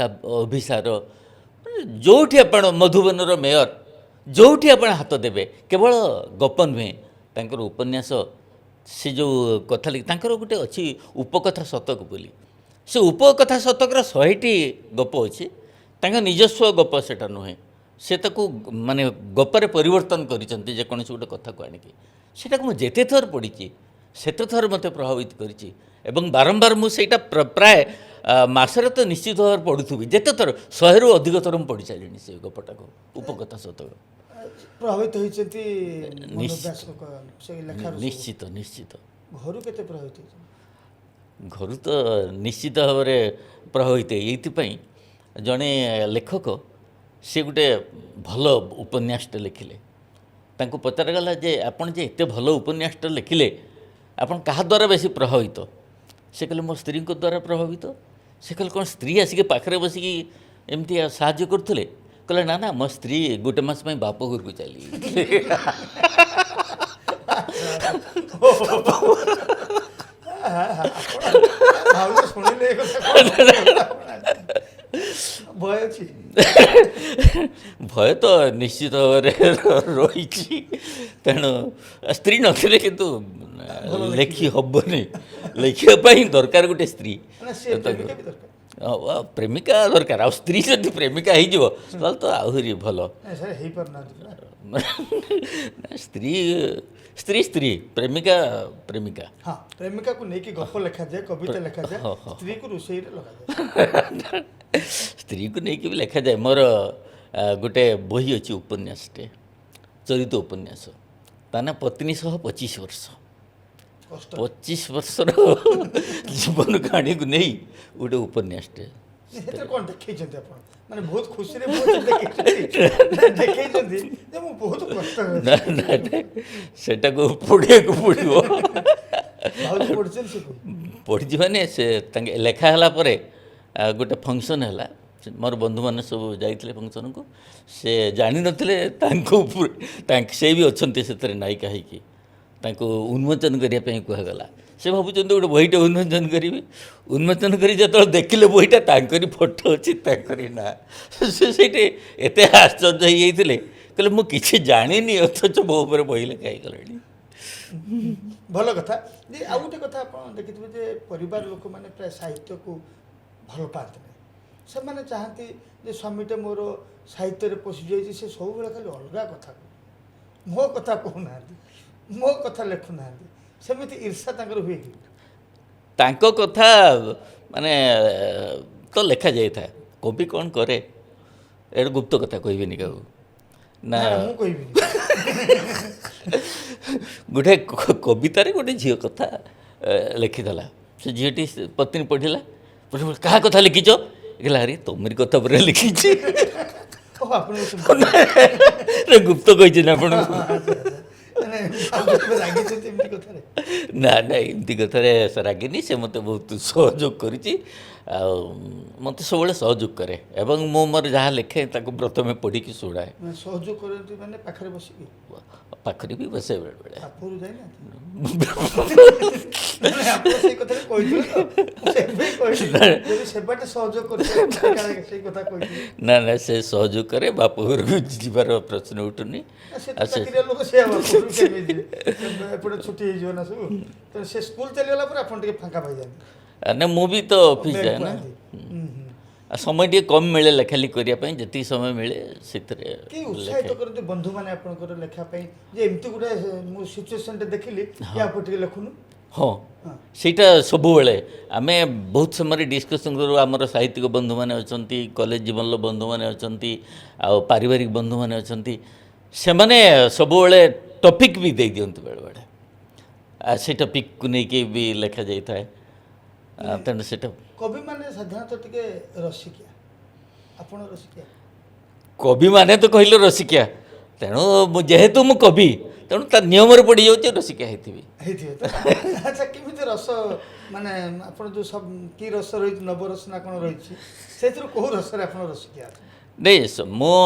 ଅଭିସାର, ଯେଉଁଠି ଆପଣ ମଧୁବନର ମେୟର, ଯେଉଁଠି ଆପଣ ହାତ ଦେବେ, କେବଳ ଗପ ନୁହେଁ, ତାଙ୍କର ଉପନ୍ୟାସ। ସେ ଯେଉଁ କଥା ତାଙ୍କର ଗୋଟେ ଅଛି ଉପକଥା ଶତକ ବୋଲି, ସେ ଉପକଥା ଶତକର 100ଟି ଗପ ଅଛି। ତାଙ୍କ ନିଜସ୍ୱ ଗପ ସେଟା ନୁହେଁ, ସେ ତାକୁ ମାନେ ଗପରେ ପରିବର୍ତ୍ତନ କରିଛନ୍ତି ଯେକୌଣସି ଗୋଟେ କଥାକୁ ଆଣିକି। ସେଟାକୁ ମୁଁ ଯେତେ ଥର ପଢ଼ିଛି ସେତେ ଥର ମୋତେ ପ୍ରଭାବିତ କରିଛି, ଏବଂ ବାରମ୍ବାର ମୁଁ ସେଇଟା ପ୍ରାୟ ମାସରେ ତ ନିଶ୍ଚିତ ଭାବରେ ପଢ଼ୁଥିବି। ଯେତେ ଥର 100ରୁ ଅଧିକ ଥର ମୁଁ ପଢ଼ି ସାରିଲିଣି ସେ ଗପଟାକୁ, ଉପକଥା ଶତକ। ପ୍ରଭାବିତ ହୋଇଛନ୍ତି ମନୋଜ ଦାସଙ୍କ ସେ ଲେଖାରୁ? ନିଶ୍ଚିତ ନିଶ୍ଚିତ। ଘରୁ କେତେ ପ୍ରଭାବିତ ହୋଇଛନ୍ତି? ଘରୁ ତ ନିଶ୍ଚିତ ଭାବରେ ପ୍ରଭାବିତ। ଏଇଥିପାଇଁ ଜଣେ ଲେଖକ ସେ ଗୋଟେ ଭଲ ଉପନ୍ୟାସଟେ ଲେଖିଲେ, ତାଙ୍କୁ ପଚରାଗଲା ଯେ ଆପଣ ଯେ ଏତେ ଭଲ ଉପନ୍ୟାସଟା ଲେଖିଲେ ଆପଣ କାହା ଦ୍ୱାରା ବେଶୀ ପ୍ରଭାବିତ? ସେ କହିଲେ ମୋ ସ୍ତ୍ରୀଙ୍କ ଦ୍ୱାରା ପ୍ରଭାବିତ। ସେ କହିଲେ କ'ଣ ସ୍ତ୍ରୀ ଆସିକି ପାଖରେ ବସିକି ଏମିତି ସାହାଯ୍ୟ କରୁଥିଲେ? କହିଲେ ନା ନା, ମୋ ସ୍ତ୍ରୀ ଗୋଟେ ମାସ ପାଇଁ ବାପ ଘରକୁ ଚାଲିଯାଇଥିଲେ। ଶୁଣିଲେ ଭୟ ଅଛି? ଭୟ ତ ନିଶ୍ଚିତ ଭାବରେ ରହିଛି, ତେଣୁ ସ୍ତ୍ରୀ ନଥିଲେ କିନ୍ତୁ ଲେଖି ହେବନି। ଲେଖିବା ପାଇଁ ଦରକାର ଗୋଟେ ସ୍ତ୍ରୀ। ପ୍ରେମିକା ଦରକାର ଆଉ ସ୍ତ୍ରୀ ଯଦି ପ୍ରେମିକା ହେଇଯିବ ତାହେଲେ ତ ଆହୁରି ଭଲ। ନାଇଁ ସାର୍ ହେଇପାରୁନାହାନ୍ତି ନା। ସ୍ତ୍ରୀ ସ୍ତ୍ରୀ ସ୍ତ୍ରୀ ପ୍ରେମିକା ପ୍ରେମିକା ହଁ ପ୍ରେମିକାକୁ ନେଇକି ଗପ ଲେଖାଯାଏ, କବିତା ଲେଖାଯାଏ, ହଁ, ହଁ। ସ୍ତ୍ରୀକୁ ରୋଷେଇରେ ଲଗାଯାଏ। ସ୍ତ୍ରୀକୁ ନେଇକି ବି ଲେଖାଯାଏ। ମୋର ଗୋଟେ ବହି ଅଛି ଉପନ୍ୟାସଟେ, ଚରିତ ଉପନ୍ୟାସ, ତା ନା ପତ୍ନୀ ସହ 25 ବର୍ଷ। କଷ୍ଟ 25 ବର୍ଷର ଜୀବନ କାହାଣୀକୁ ନେଇ ଗୋଟେ ଉପନ୍ୟାସଟେ। ସେଥିରେ କ'ଣ ଦେଖେଇଛନ୍ତି ଆପଣ? ମାନେ ବହୁତ ଖୁସିରେ ଦେଖେଇଛନ୍ତି ଦେଖେଇଛନ୍ତି ଯେ ମୁଁ ବହୁତ କଷ୍ଟ ନା ନା ସେଟାକୁ ପଢ଼ିବାକୁ ପଡ଼ିବ। ଭାଉଜ ପଢିଛନ୍ତି ସେ ବହି? ପଢ଼ିଛି ମାନେ ସେ ତାଙ୍କେ ଲେଖା ହେଲା ପରେ ଗୋଟେ ଫଙ୍କସନ୍ ହେଲା। ମୋର ବନ୍ଧୁମାନେ ସବୁ ଯାଇଥିଲେ ଫଙ୍କସନ୍କୁ। ସେ ଜାଣିନଥିଲେ ତାଙ୍କ ଉପରେ ସେ ବି ଅଛନ୍ତି ସେଥିରେ ନାୟିକା ହେଇକି। ତାଙ୍କୁ ଉନ୍ମୋଚନ କରିବା ପାଇଁ କୁହାଗଲା। ସେ ଭାବୁଛନ୍ତି ଗୋଟେ ବହିଟା ଉନ୍ମୋଚନ କରିବି। ଉନ୍ମୋଚନ କରି ଯେତେବେଳେ ଦେଖିଲେ ବହିଟା ତାଙ୍କରି ଫଟୋ ଅଛି, ତାଙ୍କରି ନା। ସେ ସେଇଠି ଏତେ ଆଶ୍ଚର୍ଯ୍ୟ ହେଇଯାଇଥିଲେ, କହିଲେ ମୁଁ କିଛି ଜାଣିନି ଅଥଚ ମୋ ଉପରେ ବହି ଲେଖା ହେଇଗଲାଣି। ଭଲ କଥା। ଯେ ଆଉ ଗୋଟେ କଥା ଆପଣ ଦେଖିଥିବେ ଯେ ପରିବାର ଲୋକମାନେ ପ୍ରାୟ ସାହିତ୍ୟକୁ ଭଲ ପାଆନ୍ତି ନାହିଁ। ସେମାନେ ଚାହାନ୍ତି ଯେ ସ୍ୱାମୀଟା ମୋର ସାହିତ୍ୟରେ ପଶିଯାଇଛି, ସେ ସବୁବେଳେ ଖାଲି ଅଲଗା କଥା କହୁ, ମୋ କଥା କହୁନାହାନ୍ତି, ମୋ କଥା ଲେଖୁନାହାନ୍ତି। ସେମିତି ଈର୍ଷା ତାଙ୍କର ହୁଏ କି? ତାଙ୍କ କଥା ମାନେ ତ ଲେଖାଯାଇଥାଏ। କବି କ'ଣ କରେ ଏଇଟା ଗୁପ୍ତ କଥା କହିବିନି କାହାକୁ। ନା ନା ମୁଁ କହିବିନି। ଗୋଟେ କବିତାରେ ଗୋଟେ ଝିଅ କଥା ଲେଖିଦେଲା। ସେ ଝିଅଟି ପତ୍ନୀ ପଢ଼ିଲା, କାହା କଥା ଲେଖିଛ? କହିଲା ଆରେ ତମରି କଥା ପରେ ଲେଖିଛି। ଓ ଆପଣଙ୍କୁ ଶୁଣିଛନ୍ତି? ଗୁପ୍ତ କହିଛି ନା ଆପଣଙ୍କୁ? ମାନେ ଭାଉଜ କେବେ ରାଗିଛନ୍ତି ଏମିତି କଥାରେ? ନା ନା ଏମିତି କଥାରେ ସେ ରାଗିନି। ସେ ମୋତେ ବହୁତ ସହଯୋଗ କରିଛି, ଆଉ ମୋତେ ସବୁବେଳେ ସହଯୋଗ କରେ। ଏବଂ ମୁଁ ମୋର ଯାହା ଲେଖେ ତାକୁ ପ୍ରଥମେ ପଢ଼ିକି ଶୁଣାଏ। ମାନେ ସହଯୋଗ କରନ୍ତି ମାନେ ପାଖରେ ବସିକି? ପାଖରେ ବି ବସେ ବେଳେବେଳେ। ବାପରୁ ଯାଇନାହାନ୍ତି? ମାନେ ଆପଣ ସେଇ କଥାରେ କହିଥିଲେ ତ, ମୁଁ ସେଥିପାଇଁ କହିଲି ଯଦି ସେବାଟେ ସହଯୋଗ କରୁଥିଲେ ସେଇ କଥା କହିଥିଲେ। ନା ନା ସେ ସହଯୋଗ କରେ, ବାପ ଘରକୁ ଯିବାର ପ୍ରଶ୍ନ ଉଠୁନି। ନା ସେ ତ ଚାକିରିଆ ଲୋକ, ସେ ବାପରୁ କେମିତି ଏପଟେ ଛୁଟି ହେଇଯିବ ନା ସବୁ। ତ ସେ ସ୍କୁଲ ଚାଲିଗଲା ପରେ ଆପଣ ଟିକେ ଫାଙ୍କା ପାଇଯାନ୍ତି। ନା ମୁଁ ବି ତ ଅଫିସ୍ ଯାଏ ନା, ଆଉ ସମୟ ଟିକେ କମ୍ ମିଳେ ଲେଖାଲେଖି କରିବା ପାଇଁ। ଯେତିକି ସମୟ ମିଳେ ସେଥିରେ କି ଉତ୍ସାହିତ କରନ୍ତି ବନ୍ଧୁମାନେ ଆପଣଙ୍କର ଲେଖା ପାଇଁ, ଯେ ଏମିତି ଗୋଟେ ମୁଁ ସିଚୁଏସନଟେ ଦେଖିଲି, ୟା ଉପରେ ଟିକେ ଲେଖୁନୁ? ହଁ ସେଇଟା ସବୁବେଳେ ଆମେ ବହୁତ ସମୟରେ ଡିସ୍କସନ୍ କରୁ। ଆମର ସାହିତ୍ୟିକ ବନ୍ଧୁମାନେ ଅଛନ୍ତି, କଲେଜ ଜୀବନର ବନ୍ଧୁମାନେ ଅଛନ୍ତି, ଆଉ ପାରିବାରିକ ବନ୍ଧୁମାନେ ଅଛନ୍ତି। ସେମାନେ ସବୁବେଳେ ଟପିକ୍ ବି ଦେଇଦିଅନ୍ତି ବେଳେବେଳେ, ଆଉ ସେ ଟପିକ୍କୁ ନେଇକି ବି ଲେଖାଯାଇଥାଏ। ତେଣୁ ସେଇଟା କବିମାନେ ସାଧାରଣତଃ ଟିକେ ରସିକିଆ, ଆପଣ ରସିକିଆ? କବିମାନେ ତ କହିଲେ ରସିକିଆ, ତେଣୁ ଯେହେତୁ ମୁଁ କବି ତେଣୁ ତା ନିୟମରେ ପଡ଼ିଯାଉଛି ରସିକିଆ ହେଇଥିବି। ହେଇଥିବେ ତ। ଆଚ୍ଛା କେମିତି ରସ, ମାନେ ଆପଣ ଯେଉଁ ସବୁ କି ରସ ରହିଛି, ନବରସ ନା କ'ଣ ରହିଛି, ସେଥିରୁ କେଉଁ ରସରେ ଆପଣ ରସିକିଆ ଅଛନ୍ତି? ନାଇଁ ମୁଁ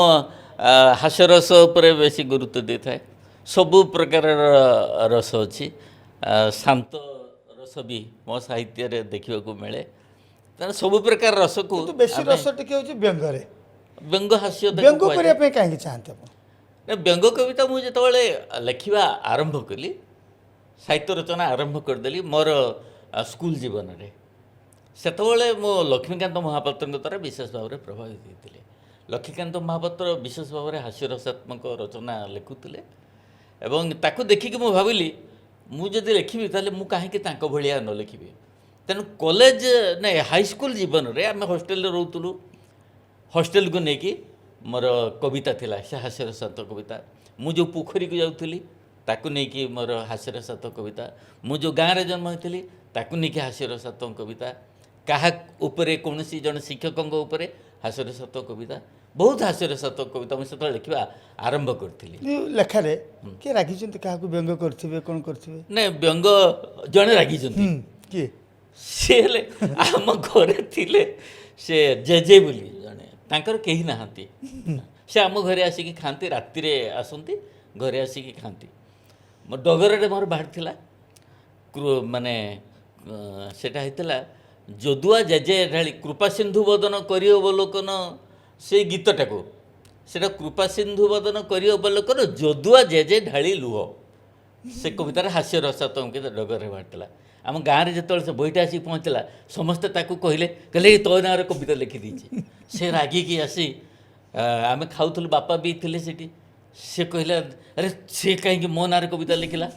ହାସ୍ୟରସ ଉପରେ ବେଶୀ ଗୁରୁତ୍ୱ ଦେଇଥାଏ। ସବୁ ପ୍ରକାରର ରସ ଅଛି। ଶାନ୍ତ ରସ ବି ମୋ ସାହିତ୍ୟରେ ଦେଖିବାକୁ ମିଳେ। ତେଣୁ ସବୁ ପ୍ରକାର ରସକୁ କିନ୍ତୁ ବେଶୀ ଆମେ ରସ ଟିକେ ହେଉଛି ବ୍ୟଙ୍ଗରେ। ବ୍ୟଙ୍ଗ ହାସ୍ୟ ତାକୁ ବ୍ୟଙ୍ଗ କୁହାଯାଏ। କରିବା ପାଇଁ କାହିଁକି ଚାହାନ୍ତି ଆପଣ? ନା ବ୍ୟଙ୍ଗ କବିତା ମୁଁ ଯେତେବେଳେ ଲେଖିବା ଆରମ୍ଭ କଲି, ସାହିତ୍ୟ ରଚନା ଆରମ୍ଭ କରିଦେଲି ମୋର ସ୍କୁଲ ଜୀବନରେ, ସେତେବେଳେ ମୁଁ ଲକ୍ଷ୍ମୀକାନ୍ତ ମହାପାତ୍ରଙ୍କ ଦ୍ୱାରା ବିଶେଷ ଭାବରେ ପ୍ରଭାବିତ ହୋଇଥିଲି। ଲକ୍ଷ୍ମୀକାନ୍ତ ମହାପାତ୍ର ବିଶେଷ ଭାବରେ ହାସ୍ୟରସାତ୍ମକ ରଚନା ଲେଖୁଥିଲେ, ଏବଂ ତାକୁ ଦେଖିକି ମୁଁ ଭାବିଲି ମୁଁ ଯଦି ଲେଖିବି ତାହେଲେ ମୁଁ କାହିଁକି ତାଙ୍କ ଭଳିଆ ନ ଲେଖିବି। ତେଣୁ କଲେଜ ନାଇଁ ହାଇସ୍କୁଲ ଜୀବନରେ ଆମେ ହଷ୍ଟେଲରେ ରହୁଥିଲୁ। ହଷ୍ଟେଲକୁ ନେଇକି ମୋର କବିତା ଥିଲା, ସେ ହାସ୍ୟରସାତ୍ମକ କବିତା। ମୁଁ ଯେଉଁ ପୋଖରୀକୁ ଯାଉଥିଲି ତାକୁ ନେଇକି ମୋର ହାସ୍ୟରସାତ୍ମକ କବିତା। ମୁଁ ଯେଉଁ ଗାଁରେ ଜନ୍ମ ହୋଇଥିଲି ତାକୁ ନେଇକି ହାସ୍ୟରସାତ୍ମକ କବିତା। କାହା ଉପରେ କୌଣସି ଜଣେ ଶିକ୍ଷକଙ୍କ ଉପରେ ହାସ୍ୟରସାତ୍ମକ କବିତା, ବହୁତ ହାସ୍ୟରସାତ୍ମକ କବିତା ମୁଁ ସେତେବେଳେ ଲେଖିବା ଆରମ୍ଭ କରିଥିଲି। ଲେଖାରେ କିଏ ରାଗିଛନ୍ତି, କାହାକୁ ବ୍ୟଙ୍ଗ କରିଥିବେ, କ'ଣ କରିଥିବେ? ନାଇଁ ବ୍ୟଙ୍ଗ ଜଣେ ରାଗିଛନ୍ତି। କିଏ? ସେ ହେଲେ ଆମ ଘରେ ଥିଲେ ସେ ଜେଜେ ବୋଲି ଜଣେ, ତାଙ୍କର କେହି ନାହାନ୍ତି। ସେ ଆମ ଘରେ ଆସିକି ଖାଆନ୍ତି, ରାତିରେ ଆସନ୍ତି, ଘରେ ଆସିକି ଖାଆନ୍ତି। ମୋ ଡଗରରେ ମୋର ବାହାରିଥିଲା ମାନେ ସେଟା ହେଇଥିଲା ଯଦୁଆ ଜେଜେ ଢାଳି କୃପା ସିନ୍ଧୁ ବଦନ କରିବ ଅବଲୋକନ, ସେଇ ଗୀତଟାକୁ, ସେଟା କୃପା ସିନ୍ଧୁ ବଦନ କରିବ ଅବଲୋକନ ଯଦୁଆ ଜେଜେ ଢାଳି ଲୁହ, ସେ କବିତାର ହାସ୍ୟରସାତ୍ମକ ଡଗରରେ ବାହାରିଥିଲା। ଆମ ଗାଁରେ ଯେତେବେଳେ ସେ ବହିଟା ଆସିକି ପହଞ୍ଚିଲା ସମସ୍ତେ ତାକୁ କହିଲେ ଏ ତୋ ନାଁରେ କବିତା ଲେଖିଦେଇଛି। ସେ ରାଗିକି ଆସି ଆମେ ଖାଉଥିଲୁ, ବାପା ବି ଥିଲେ ସେଠି। ସେ କହିଲା ଆରେ ସେ କାହିଁକି ମୋ ନାଁରେ କବିତା ଲେଖିଲା?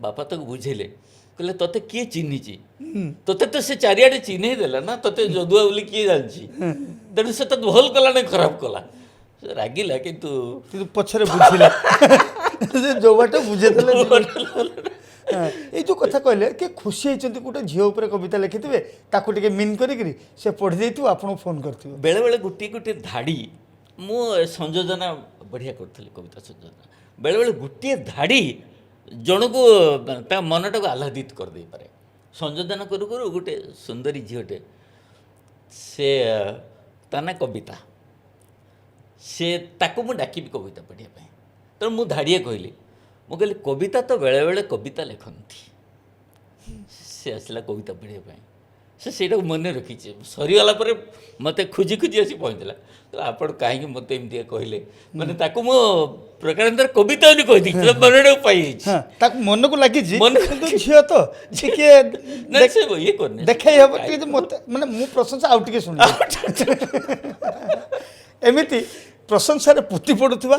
ବାପା ତାକୁ ବୁଝେଇଲେ, କହିଲେ ତୋତେ କିଏ ଚିହ୍ନିଛି? ତୋତେ ତ ସେ ଚାରିଆଡ଼େ ଚିହ୍ନେଇ ଦେଲା ନା, ତୋତେ ଯଦୁଆ ବୋଲି କିଏ ଜାଣିଛି? ତେଣୁ ସେ ତତେ ଭଲ କଲା ନା ଖରାପ କଲା? ସେ ରାଗିଲା କିନ୍ତୁ ପଛରେ ବୁଝିଲା ଯୋଉ ବାଟ ବୁଝେଇଦେଲେ। ଏଇ ଯେଉଁ କଥା କହିଲେ କି ଖୁସି ହେଇଛନ୍ତି ଗୋଟେ ଝିଅ ଉପରେ କବିତା ଲେଖିଥିବେ, ତାକୁ ଟିକେ ମିନ୍ କରିକିରି ସେ ପଢ଼ି ଦେଇଥିବ, ଆପଣଙ୍କୁ ଫୋନ୍ କରିଥିବ। ବେଳେବେଳେ ଗୋଟିଏ ଗୋଟିଏ ଧାଡ଼ି, ମୁଁ ସଂଯୋଜନା ବଢ଼ିଆ କରୁଥିଲି, କବିତା ସଂଯୋଜନା। ବେଳେବେଳେ ଗୋଟିଏ ଧାଡ଼ି ଜଣକୁ ତା ମନଟାକୁ ଆହ୍ଲାଦିତ କରିଦେଇପାରେ। ସଂଯୋଜନା କରୁ କରୁ ଗୋଟେ ସୁନ୍ଦରୀ ଝିଅଟେ, ସେ ତା ନା କବିତା, ସେ ତାକୁ ମୁଁ ଡାକିବି କବିତା ପଢ଼ିବା ପାଇଁ। ତେଣୁ ମୁଁ ଧାଡ଼ିଏ କହିଲି, ମୁଁ କହିଲି କବିତା ତ ବେଳେବେଳେ କବିତା ଲେଖନ୍ତି। ସେ ଆସିଲା କବିତା ପଢ଼ିବା ପାଇଁ, ସେ ସେଇଟାକୁ ମନେ ରଖିଛି। ସରିଗଲା ପରେ ମୋତେ ଖୋଜି ଖୋଜି ଆସି ପହଞ୍ଚିଲା, ଆପଣ କାହିଁକି ମୋତେ ଏମିତିଆ କହିଲେ? ମାନେ ତାକୁ ମୁଁ ପ୍ରକାରାନ୍ତରେ କବିତା ବୋଲି କହିଦେଇଛି, ମନଟାକୁ ପାଇଯାଇଛି, ତାକୁ ମନକୁ ଲାଗିଛି। କିନ୍ତୁ ଝିଅ ତ ଟିକେ ସେ ଇଏ କରିନି, ଦେଖାଇ ହେବ ଟିକେ। ମୋତେ ମାନେ ମୁଁ ପ୍ରଶଂସା ଆଉ ଟିକେ ଶୁଣିବି। ଏମିତି ପ୍ରଶଂସାରେ ପୋତି ପଡ଼ୁଥିବା,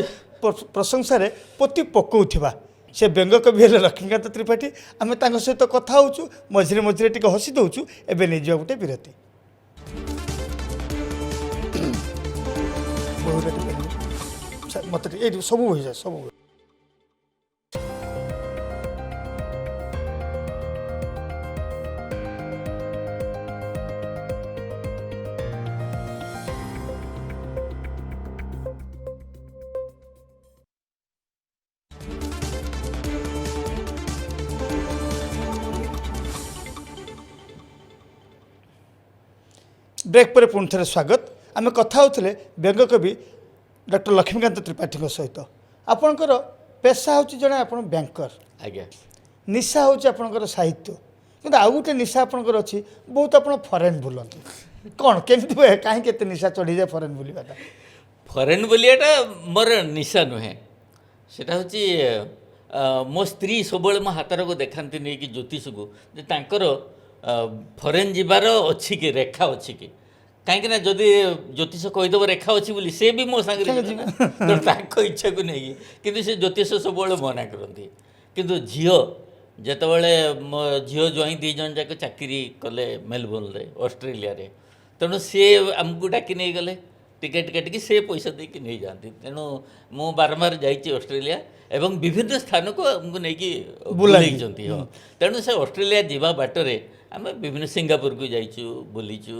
ପ୍ରଶଂସାରେ ପୋତି ପକାଉଥିବା ସେ ବ୍ୟଙ୍ଗ କବି ହେଲେ ଲକ୍ଷ୍ମୀକାନ୍ତ ତ୍ରିପାଠୀ। ଆମେ ତାଙ୍କ ସହିତ କଥା ହେଉଛୁ, ମଝିରେ ମଝିରେ ଟିକେ ହସି ଦେଉଛୁ। ଏବେ ନେଇଯିବା ଗୋଟେ ବିରତି। ମୋତେ ଏଇଠି ସବୁ ହୋଇଯାଏ, ସବୁ ବ୍ରେକ୍ ପରେ ପୁଣି ଥରେ ସ୍ୱାଗତ। ଆମେ କଥା ହେଉଥିଲେ ବ୍ୟଙ୍ଗ କବି ଡକ୍ଟର ଲକ୍ଷ୍ମୀକାନ୍ତ ତ୍ରିପାଠୀଙ୍କ ସହିତ। ଆପଣଙ୍କର ପେଶା ହେଉଛି ଜଣେ ଆପଣ ବ୍ୟାଙ୍କର, ଆଜ୍ଞା, ନିଶା ହେଉଛି ଆପଣଙ୍କର ସାହିତ୍ୟ, କିନ୍ତୁ ଆଉ ଗୋଟେ ନିଶା ଆପଣଙ୍କର ଅଛି, ବହୁତ ଆପଣ ଫରେନ୍ ବୁଲନ୍ତି। କ'ଣ କେମିତି ହୁଏ, କାହିଁକି ଏତେ ନିଶା ଚଢ଼ିଯାଏ ଫରେନ୍ ବୁଲିବାଟା? ଫରେନ୍ ବୁଲିବାଟା ମୋର ନିଶା ନୁହେଁ, ସେଟା ହେଉଛି ମୋ ସ୍ତ୍ରୀ ସବୁବେଳେ ମୋ ହାତରକୁ ଦେଖାନ୍ତି ନେଇକି ଜ୍ୟୋତିଷକୁ, ଯେ ତାଙ୍କର ଫରେନ୍ ଯିବାର ଅଛି କି, ରେଖା ଅଛି କି। କାହିଁକିନା ଯଦି ଜ୍ୟୋତିଷ କହିଦେବ ରେଖା ଅଛି ବୋଲି, ସେ ବି ମୋ ସାଙ୍ଗରେ ଯିବେ ନା, ତେଣୁ ତାଙ୍କ ଇଚ୍ଛାକୁ ନେଇକି। କିନ୍ତୁ ସେ ଜ୍ୟୋତିଷ ସବୁବେଳେ ମନା କରନ୍ତି। କିନ୍ତୁ ଝିଅ ଯେତେବେଳେ ମୋ ଝିଅ ଜ୍ୱାଇଁ ଦୁଇ ଜଣ ଯାକ ଚାକିରି କଲେ ମେଲବୋର୍ଣ୍ଣରେ, ଅଷ୍ଟ୍ରେଲିଆରେ, ତେଣୁ ସିଏ ଆମକୁ ଡାକି ନେଇଗଲେ, ଟିକେଟ୍ କାଟିକି ସେ ପଇସା ଦେଇକି ନେଇଯାଆନ୍ତି। ତେଣୁ ମୁଁ ବାରମ୍ବାର ଯାଇଛି ଅଷ୍ଟ୍ରେଲିଆ ଏବଂ ବିଭିନ୍ନ ସ୍ଥାନକୁ ଆମକୁ ନେଇକି ବୁଲେଇଛନ୍ତି। ହଁ, ତେଣୁ ସେ ଅଷ୍ଟ୍ରେଲିଆ ଯିବା ବାଟରେ ଆମେ ବିଭିନ୍ନ ସିଙ୍ଗାପୁରକୁ ଯାଇଛୁ, ବୁଲିଛୁ,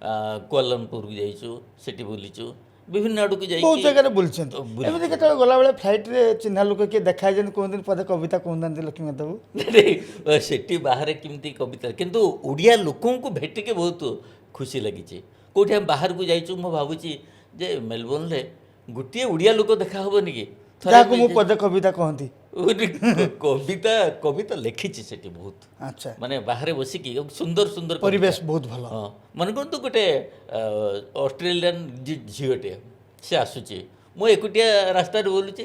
କୁଆଲାଲମ୍ପୁରକୁ ଯାଇଛୁ, ସେଠି ବୁଲିଛୁ, ବିଭିନ୍ନ ଆଡ଼କୁ ଯାଇଛୁ, ବହୁତ ଜାଗାରେ ବୁଲିଛନ୍ତି। ଏମିତି କେତେବେଳେ ଗଲାବେଳେ ଫ୍ଲାଇଟ୍ରେ ଚିହ୍ନା ଲୋକ କିଏ ଦେଖା ହେଇଛନ୍ତି, କୁହନ୍ତି ପଦେ କବିତା କହୁନାହାନ୍ତି ଲକ୍ଷ୍ମୀକାନ୍ତ ବାବୁ? ସେଠି ବାହାରେ କେମିତି କବିତା, କିନ୍ତୁ ଓଡ଼ିଆ ଲୋକଙ୍କୁ ଭେଟିକି ବହୁତ ଖୁସି ଲାଗିଛି। କେଉଁଠି ଆମେ ବାହାରକୁ ଯାଇଛୁ, ମୁଁ ଭାବୁଛି ଯେ ମେଲବୋର୍ଣ୍ଣରେ ଗୋଟିଏ ଓଡ଼ିଆ ଲୋକ ଦେଖା ହେବନି କି? ଯାହାକୁ ମୁଁ ପଦେ କବିତା କହନ୍ତି। କବିତା ଲେଖିଛି ସେଠି ବହୁତ। ଆଚ୍ଛା, ମାନେ ବାହାରେ ବସିକି ସୁନ୍ଦର ସୁନ୍ଦର ପରିବେଶ ବହୁତ ଭଲ। ହଁ, ମନେ କରନ୍ତୁ ଗୋଟେ ଅଷ୍ଟ୍ରେଲିଆନ୍ ଝିଅଟେ, ସେ ଆସୁଛି, ମୁଁ ଏକୁଟିଆ ରାସ୍ତାରେ ବୁଲୁଛି,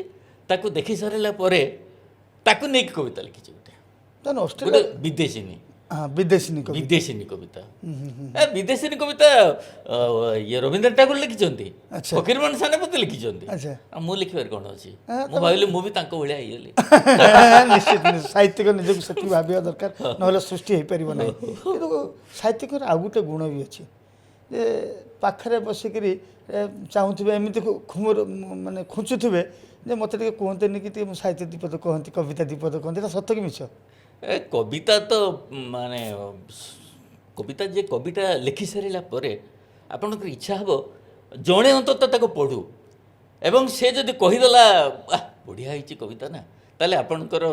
ତାକୁ ଦେଖି ସାରିଲା ପରେ ତାକୁ ନେଇକି କବିତା ଲେଖିଛି ଗୋଟେ ଅଷ୍ଟ୍ରେଲିଆ ବିଦେଶିନୀ, ବିଦେଶିନୀ କବିତା। ବିଦେଶିନୀ କବିତା, ବିଦେଶିନୀ କବିତା ଇଏ ରବୀନ୍ଦ୍ର ଠାକୁର ଲେଖିଛନ୍ତି, ଫକୀରମୋହନ ସେନାପତି ଲେଖିଛନ୍ତି। ମୁଁ ଲେଖିବାରେ କ'ଣ ଅଛି? ମୁଁ ଭାବିଲି ମୁଁ ବି ତାଙ୍କ ଭଳିଆ ହେଇଗଲି। ନିଶ୍ଚିତ ସାହିତ୍ୟିକ ନିଜକୁ ସେତିକି ଭାବିବା ଦରକାର, ନହେଲେ ସୃଷ୍ଟି ହେଇପାରିବ ନାହିଁ। କିନ୍ତୁ ସାହିତ୍ୟିକର ଆଉ ଗୋଟେ ଗୁଣ ବି ଅଛି, ଯେ ପାଖରେ ବସିକିରି ଚାହୁଁଥିବେ, ଏମିତି ମାନେ ଖୁଞ୍ଚୁଥିବେ ଯେ ମୋତେ ଟିକେ କୁହନ୍ତିନି କି ଟିକେ ମୁଁ ସାହିତ୍ୟ ଦ୍ୱିପଦ କହନ୍ତି, କବିତା ଦ୍ୱିପଦ କହନ୍ତି। ଏଇଟା ସତ କି ମିଛ? କବିତା ତ ମାନେ କବିତା, ଯେ କବିତା ଲେଖି ସାରିଲା ପରେ ଆପଣଙ୍କର ଇଚ୍ଛା ହେବ ଜଣେ ଅନ୍ତତଃ ତାକୁ ପଢ଼ୁ, ଏବଂ ସେ ଯଦି କହିଦେଲା ବଢ଼ିଆ ହେଇଛି କବିତା ନା, ତାହେଲେ ଆପଣଙ୍କର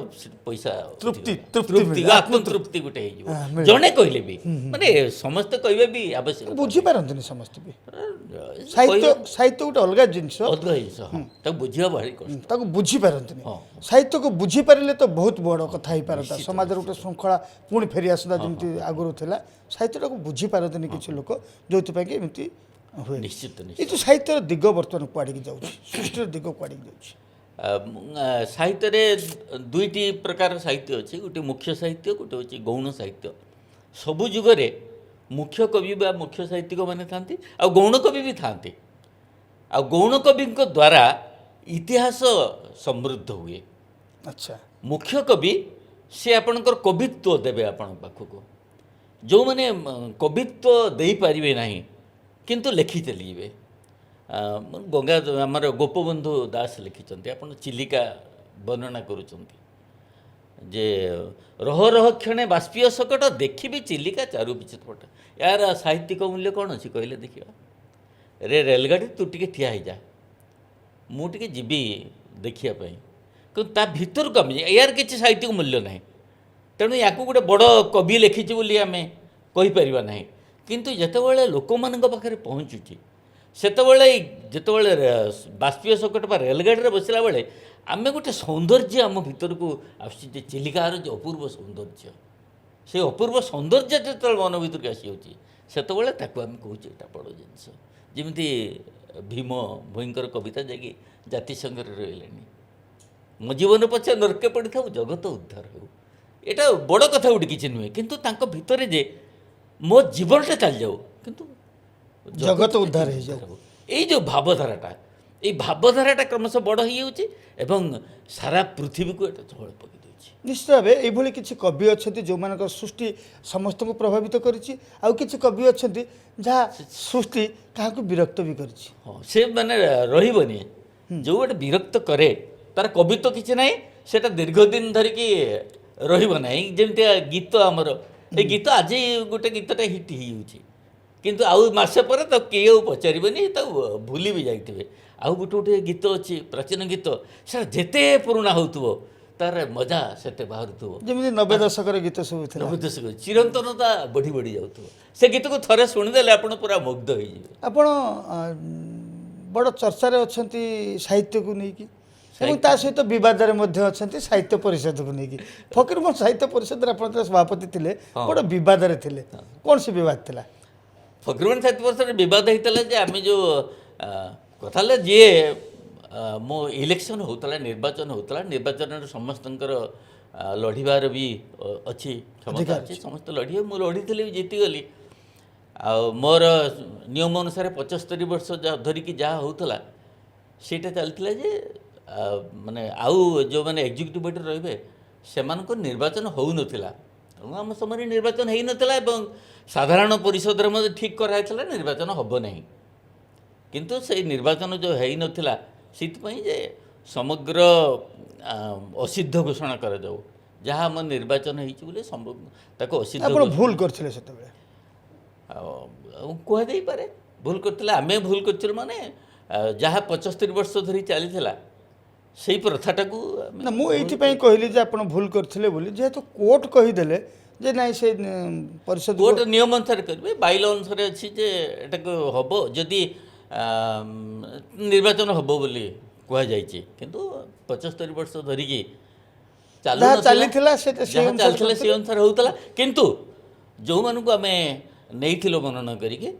ପଇସା ତୃପ୍ତି ଆତ୍ମତୃପ୍ତି ଗୋଟେ ହେଇଯିବ। ଜଣେ କହିଲେ ବି, ମାନେ ସମସ୍ତେ କହିବେ ବି ଆବଶ୍ୟକ, ବୁଝିପାରନ୍ତିନି ସମସ୍ତେ ବି। ସାହିତ୍ୟ ଗୋଟେ ଅଲଗା ଜିନିଷ, ତାକୁ ବୁଝିବା ଭାରି କଷ୍ଟ, ତାକୁ ବୁଝିପାରନ୍ତିନି। ସାହିତ୍ୟକୁ ବୁଝିପାରିଲେ ତ ବହୁତ ବଡ଼ କଥା ହେଇପାରନ୍ତା, ସମାଜର ଗୋଟେ ଶୃଙ୍ଖଳା ପୁଣି ଫେରିଆସନ୍ତା ଯେମିତି ଆଗରୁ ଥିଲା। ସାହିତ୍ୟଟାକୁ ବୁଝିପାରନ୍ତିନି କିଛି ଲୋକ, ଯେଉଁଥିପାଇଁ କି ଏମିତି ହୁଏ। ନିଶ୍ଚିତ। ଏଇ ଯେଉଁ ସାହିତ୍ୟର ଦିଗ ବର୍ତ୍ତମାନ କୁଆଡ଼ିକି ଯାଉଛି, ସୃଷ୍ଟିର ଦିଗ କୁଆଡ଼ିକି ଯାଉଛି? ସାହିତ୍ୟରେ ଦୁଇଟି ପ୍ରକାର ସାହିତ୍ୟ ଅଛି, ଗୋଟେ ମୁଖ୍ୟ ସାହିତ୍ୟ, ଗୋଟେ ହେଉଛି ଗୌଣ ସାହିତ୍ୟ। ସବୁ ଯୁଗରେ ମୁଖ୍ୟ କବି ବା ମୁଖ୍ୟ ସାହିତ୍ୟିକମାନେ ଥାନ୍ତି, ଆଉ ଗୌଣ କବି ବି ଥାନ୍ତି। ଆଉ ଗୌଣ କବିଙ୍କ ଦ୍ୱାରା ଇତିହାସ ସମୃଦ୍ଧ ହୁଏ। ଆଚ୍ଛା ମୁଖ୍ୟ କବି ସେ ଆପଣଙ୍କର କବିତ୍ୱ ଦେବେ ଆପଣଙ୍କ ପାଖକୁ। ଯେଉଁମାନେ କବିତ୍ୱ ଦେଇପାରିବେ ନାହିଁ କିନ୍ତୁ ଲେଖି ଚାଲିଯିବେ। ଗଙ୍ଗା ଆମର ଗୋପବନ୍ଧୁ ଦାସ ଲେଖିଛନ୍ତି, ଆପଣ ଚିଲିକା ବର୍ଣ୍ଣନା କରୁଛନ୍ତି ଯେ ରହ ରହ କ୍ଷଣେ ବାଷ୍ପୀୟ ଶକଟ ଦେଖିବି ଚିଲିକା ଚାରୁ ବିଚିତ୍ରପଟ। ଏହାର ସାହିତ୍ୟିକ ମୂଲ୍ୟ କ'ଣ ଅଛି କହିଲେ ଦେଖିବା? ରେଲଗାଡ଼ି ତୁ ଟିକେ ଠିଆ ହେଇଯା, ମୁଁ ଟିକେ ଯିବି ଦେଖିବା ପାଇଁ। କିନ୍ତୁ ତା ଭିତରକୁ ଆମେ ଏହାର କିଛି ସାହିତ୍ୟିକ ମୂଲ୍ୟ ନାହିଁ। ତେଣୁ ୟାକୁ ଗୋଟେ ବଡ଼ କବି ଲେଖିଛି ବୋଲି ଆମେ କହିପାରିବା ନାହିଁ। କିନ୍ତୁ ଯେତେବେଳେ ଲୋକମାନଙ୍କ ପାଖରେ ପହଞ୍ଚୁଛି, ସେତେବେଳେ ଯେତେବେଳେ ବାଷ୍ପୀୟ ଶକଟ ବା ରେଲଗାଡ଼ିରେ ବସିଲା ବେଳେ ଆମେ ଗୋଟେ ସୌନ୍ଦର୍ଯ୍ୟ ଆମ ଭିତରକୁ ଆସୁଛି, ଯେ ଚିଲିକାର ଯେ ଅପୂର୍ବ ସୌନ୍ଦର୍ଯ୍ୟ, ସେ ଅପୂର୍ବ ସୌନ୍ଦର୍ଯ୍ୟ ଯେତେବେଳେ ମନ ଭିତରକୁ ଆସିଯାଉଛି, ସେତେବେଳେ ତାକୁ ଆମେ କହୁଛୁ ଏଇଟା ବଡ଼ ଜିନିଷ। ଯେମିତି ଭୀମ ଭୋଇଙ୍କର କବିତା ଯାଇକି ଜାତିସଂଘରେ ରହିଲେଣି, ମୋ ଜୀବନ ପଛେ ନର୍କେ ପଡ଼ିଥାଉ ଜଗତ ଉଦ୍ଧାର ହେଉ। ଏଇଟା ବଡ଼ କଥା ଗୋଟେ କିଛି ନୁହେଁ, କିନ୍ତୁ ତାଙ୍କ ଭିତରେ ଯେ ମୋ ଜୀବନଟା ଚାଲିଯାଉ କିନ୍ତୁ ଜଗତ ଉଦ୍ଧାର ହେଇଯାଉ, ଏଇ ଯେଉଁ ଭାବଧାରାଟା, ଏଇ ଭାବଧାରାଟା କ୍ରମଶଃ ବଡ଼ ହେଇଯାଉଛି ଏବଂ ସାରା ପୃଥିବୀକୁ ଏଟା ଝଳ ପକାଇ ଦେଉଛି। ନିଶ୍ଚିତ ଭାବେ ଏଇଭଳି କିଛି କବି ଅଛନ୍ତି ଯେଉଁମାନଙ୍କର ସୃଷ୍ଟି ସମସ୍ତଙ୍କୁ ପ୍ରଭାବିତ କରିଛି, ଆଉ କିଛି କବି ଅଛନ୍ତି ଯାହା ସୃଷ୍ଟି କାହାକୁ ବିରକ୍ତ ବି କରିଛି। ହଁ, ସେ ମାନେ ରହିବନି। ଯେଉଁ ଗୋଟେ ବିରକ୍ତ କରେ ତାର କବିତ୍ୱ କିଛି ନାହିଁ, ସେଇଟା ଦୀର୍ଘ ଦିନ ଧରିକି ରହିବ ନାହିଁ। ଯେମିତି ଗୀତ ଆମର, ଏ ଗୀତ ଆଜି ଗୋଟେ ଗୀତଟା ହିଟ୍ ହେଇଯାଉଛି, କିନ୍ତୁ ଆଉ ମାସେ ପରେ ତାକୁ କେହି ଆଉ ପଚାରିବନି, ତାକୁ ଭୁଲି ବି ଯାଇଥିବେ। ଆଉ ଗୋଟେ ଗୋଟେ ଗୀତ ଅଛି ପ୍ରାଚୀନ ଗୀତ, ସେଟା ଯେତେ ପୁରୁଣା ହେଉଥିବ ତାର ମଜା ସେତେ ବାହାରୁଥିବ। ଯେମିତି 90 ଦଶକର ଗୀତ ସବୁ ଥିଲା, 90 ଦଶକ ଚିରନ୍ତନତା ବଢ଼ି ବଢ଼ି ଯାଉଥିବ। ସେ ଗୀତକୁ ଥରେ ଶୁଣିଦେଲେ ଆପଣ ପୁରା ମୁଗ୍ଧ ହେଇଯିବେ। ଆପଣ ବଡ଼ ଚର୍ଚ୍ଚାରେ ଅଛନ୍ତି ସାହିତ୍ୟକୁ ନେଇକି, ଏବଂ ତା ସହିତ ବିବାଦରେ ମଧ୍ୟ ଅଛନ୍ତି ସାହିତ୍ୟ ପରିଷଦକୁ ନେଇକି। ଫକୀରମୋହନ ସାହିତ୍ୟ ପରିଷଦରେ ଆପଣ ତ ସଭାପତି ଥିଲେ, ବଡ଼ ବିବାଦରେ ଥିଲେ। କ'ଣ ସେ ବିବାଦ ଥିଲା? ଫକୀରମୋହନ ସାହିତ୍ୟ ପରିଷଦରେ ବିବାଦ ହେଇଥିଲା ଯେ ଆମେ ଯେଉଁ କଥା ହେଲେ ଯିଏ ମୋ ଇଲେକ୍ସନ୍ ହେଉଥିଲା, ନିର୍ବାଚନ ହେଉଥିଲା, ନିର୍ବାଚନରେ ସମସ୍ତଙ୍କର ଲଢ଼ିବାର ବି ଅଛି, କ୍ଷମତା ଅଛି, ସମସ୍ତେ ଲଢ଼ିବେ। ମୁଁ ଲଢ଼ିଥିଲି, ଜିତିଗଲି। ଆଉ ମୋର ନିୟମ ଅନୁସାରେ 75 ବର୍ଷ ଧରିକି ଯାହା ହେଉଥିଲା ସେଇଟା ଚାଲିଥିଲା ଯେ ମାନେ ଆଉ ଯେଉଁମାନେ ଏକ୍ଜିକ୍ୟୁଟିଭ୍ ବଡ଼ିରେ ରହିବେ ସେମାନଙ୍କ ନିର୍ବାଚନ ହେଉନଥିଲା। ତେଣୁ ଆମ ସମୟରେ ନିର୍ବାଚନ ହେଇନଥିଲା ଏବଂ ସାଧାରଣ ପରିଷଦରେ ମଧ୍ୟ ଠିକ୍ କରାଯାଇଥିଲା ନିର୍ବାଚନ ହେବ ନାହିଁ। କିନ୍ତୁ ସେଇ ନିର୍ବାଚନ ଯେଉଁ ହେଇନଥିଲା, ସେଥିପାଇଁ ଯେ ସମଗ୍ର ଅସିଦ୍ଧ ଘୋଷଣା କରାଯାଉ, ଯାହା ଆମ ନିର୍ବାଚନ ହେଇଛି ବୋଲି ତାକୁ ଅସିଦ୍ଧ। ଆପଣ ଭୁଲ କରିଥିଲେ ସେତେବେଳେ, ଆଉ କୁହାଯାଇପାରେ ଭୁଲ କରିଥିଲେ। ଆମେ ଭୁଲ କରିଥିଲୁ ମାନେ ଯାହା 75 ବର୍ଷ ଧରି ଚାଲିଥିଲା ସେଇ ପ୍ରଥାଟାକୁ ନା ମୁଁ ଏଇଥିପାଇଁ କହିଲି ଯେ ଆପଣ ଭୁଲ କରିଥିଲେ ବୋଲି, ଯେହେତୁ କୋର୍ଟ କହିଦେଲେ ଯେ ନାଇଁ ସେ ପରିଷଦ କୋର୍ଟ ନିୟମ ଅନୁସାରେ କରିବେ। ବାଇଲ ଅନୁସାରେ ଅଛି ଯେ ଏଟାକୁ ହେବ ଯଦି ନିର୍ବାଚନ ହେବ ବୋଲି କୁହାଯାଇଛି। କିନ୍ତୁ 75 ବର୍ଷ ଧରିକି ଚାଲିଥିଲା ଯାହା ଚାଲିଥିଲା ସେ ଅନୁସାରେ ହେଉଥିଲା। କିନ୍ତୁ ଯେଉଁମାନଙ୍କୁ ଆମେ ନେଇଥିଲୁ ମନୋନୟନ କରିକି,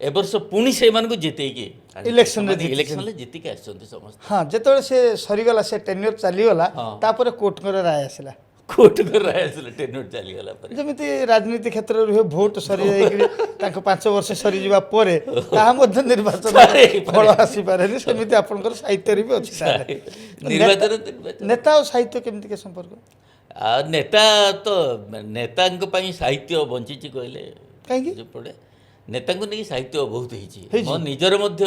ଏ ବର୍ଷ ପୁଣି ସେଇମାନଙ୍କୁ ଜିତେଇକି ଇଲେକ୍ସନରେ ଜିତିକି ଆସିଛନ୍ତି ସମସ୍ତେ। ହଁ, ଯେତେବେଳେ ସେ ସରିଗଲା, ସେ ଟେନ୍ୟୁର ଚାଲିଗଲା, ତାପରେ କୋର୍ଟଙ୍କର ରାୟ ଆସିଲା। କୋର୍ଟଙ୍କର ରାୟ ଆସିଲା, ଟେନ୍ୟୁର ଚାଲିଗଲା ପରେ। ଯେମିତି ରାଜନୀତି କ୍ଷେତ୍ରରେ ରୁହେ, ଭୋଟ ସରିଯାଇକରି ତାଙ୍କ 5 ବର୍ଷ ସରିଯିବା ପରେ ତାହା ମଧ୍ୟ ନିର୍ବାଚନ ଫଳ ଆସିପାରେନି, ସେମିତି ଆପଣଙ୍କର ସାହିତ୍ୟରେ ବି ଅଛି। ନେତା ଆଉ ସାହିତ୍ୟ କେମିତିକା ସମ୍ପର୍କ? ନେତା ତ ନେତାଙ୍କ ପାଇଁ ସାହିତ୍ୟ ବଞ୍ଚିଛି କହିଲେ କାହିଁକି ପଡ଼େ। ନେତାଙ୍କୁ ନେଇକି ସାହିତ୍ୟ ବହୁତ ହେଇଛି। ମୋ ନିଜର ମଧ୍ୟ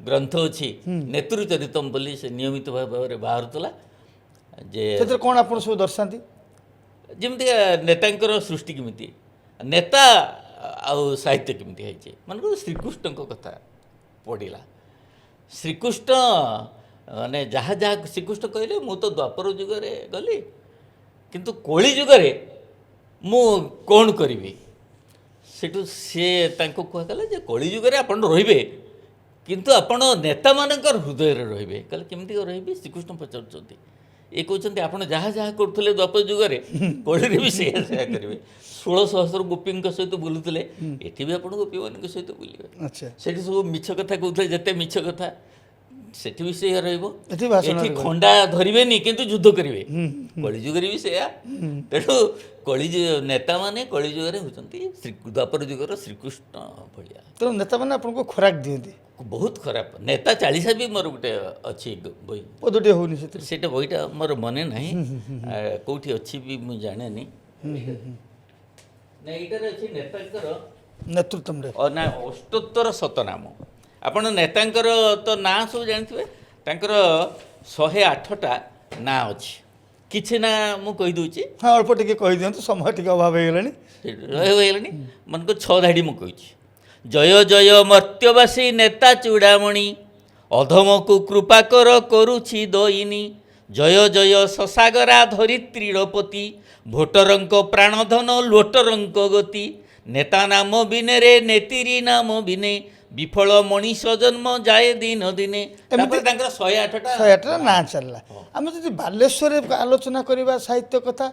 ଗ୍ରନ୍ଥ ଅଛି, ନେତୃଚରିତମ୍ ବୋଲି, ସେ ନିୟମିତ ଭାବରେ ବାହାରୁଥିଲା। ଯେ ସେଥିରେ କ'ଣ ଆପଣ ସବୁ ଦର୍ଶାନ୍ତି? ଯେମିତି ନେତାଙ୍କର ସୃଷ୍ଟି କେମିତି, ନେତା ଆଉ ସାହିତ୍ୟ କେମିତି ହେଇଛି। ମନେକର ଶ୍ରୀକୃଷ୍ଣଙ୍କ କଥା ପଡ଼ିଲା, ଶ୍ରୀକୃଷ୍ଣ ମାନେ ଯାହା ଯାହା ଶ୍ରୀକୃଷ୍ଣ କହିଲେ, ମୁଁ ତ ଦ୍ୱାପର ଯୁଗରେ ଗଲି, କିନ୍ତୁ କଳି ଯୁଗରେ ମୁଁ କ'ଣ କରିବି। ସେଠୁ ସିଏ ତାଙ୍କୁ କୁହାଗଲା ଯେ କଳି ଯୁଗରେ ଆପଣ ରହିବେ, କିନ୍ତୁ ଆପଣ ନେତାମାନଙ୍କର ହୃଦୟରେ ରହିବେ। କହିଲେ କେମିତି ରହିବି? ଶ୍ରୀକୃଷ୍ଣ ପଚାରୁଛନ୍ତି। ଏ କହୁଛନ୍ତି ଆପଣ ଯାହା ଯାହା କରୁଥିଲେ ଦ୍ୱାପର ଯୁଗରେ, କଳିରେ ବି ସେଇଆ ସେଇଆ କରିବେ। 16,000 ଗୋପୀଙ୍କ ସହିତ ବୁଲୁଥିଲେ, ଏଠି ବି ଆପଣ ଗୋପୀମାନଙ୍କ ସହିତ ବୁଲିବେ। ସେଠି ସବୁ ମିଛ କଥା କହୁଥିଲେ, ଯେତେ ମିଛ କଥା ସେଠି ବି ସେଇଆ ରହିବ। ଏଠି ଭାଷଣ ଏଠି ରହିବ। ଖଣ୍ଡା ଧରିବେନି କିନ୍ତୁ ଯୁଦ୍ଧ କରିବେ। କଳିଯୁଗରେ ବି ସେଇଆ। ତେଣୁ ନେତାମାନେ କଳିଯୁଗରେ ହେଉଛନ୍ତି ଦ୍ୱାପର ଯୁଗର ଶ୍ରୀକୃଷ୍ଣ ଭଳିଆ। ତେଣୁ ନେତାମାନେ ଆପଣଙ୍କୁ ଖୋରାକ ଦିଅନ୍ତି। ବହୁତ ଖରାପ ନେତା 40 ବି ମୋର ଗୋଟେ ଅଛି ବହି। ପଦଟିଏ ହେଉନି ସେଥିରେ। ସେଇଟା ବହିଟା ମୋର ମନେ ନାହିଁ, କେଉଁଠି ଅଛି ବି ମୁଁ ଜାଣେନି। ନା ଏଇଟାରେ ଅଛି ନେତାଙ୍କର ନେତୃତ୍ୱରେ ନା ଅଷ୍ଟୋତ୍ତର ଶତନାମ। ଆପଣ ନେତାଙ୍କର ତ ନାଁ ସବୁ ଜାଣିଥିବେ, ତାଙ୍କର 108ଟା ନାଁ ଅଛି। କିଛି ନା ମୁଁ କହିଦେଉଛି, ହଁ ଅଳ୍ପ ଟିକେ କହିଦିଅନ୍ତୁ, ସମୟ ଟିକେ ଅଭାବ ହେଇଗଲାଣି। ହେଇଗଲାଣି। ମନେକର 6 ଧାଡ଼ି ମୁଁ କହୁଛି। ଜୟ ଜୟ ମର୍ତ୍ତ୍ୟବାସୀ ନେତା ଚୂଡ଼ାମଣି, ଅଧମକୁ କୃପାକର କରୁଛି ଦଇନି। ଜୟ ଜୟ ଶଶାଗରା ଧରିତ୍ରୀର ପତି, ଭୋଟରଙ୍କ ପ୍ରାଣଧନ ଲୋଟରଙ୍କ ଗତି। ନେତା ନାମ ବିନେରେ ନେତିରି ନାମ ବିନେ, ବିଫଳ ମଣିଷ ଜନ୍ମ ଯାଏ ଦିନ ଦିନେ। ତାପରେ ତାଙ୍କର 108ଟା 108ଟା ନାଁ ଚାଲିଲା। ଆମେ ଯଦି ବାଲେଶ୍ୱରରେ ଆଲୋଚନା କରିବା ସାହିତ୍ୟ କଥା,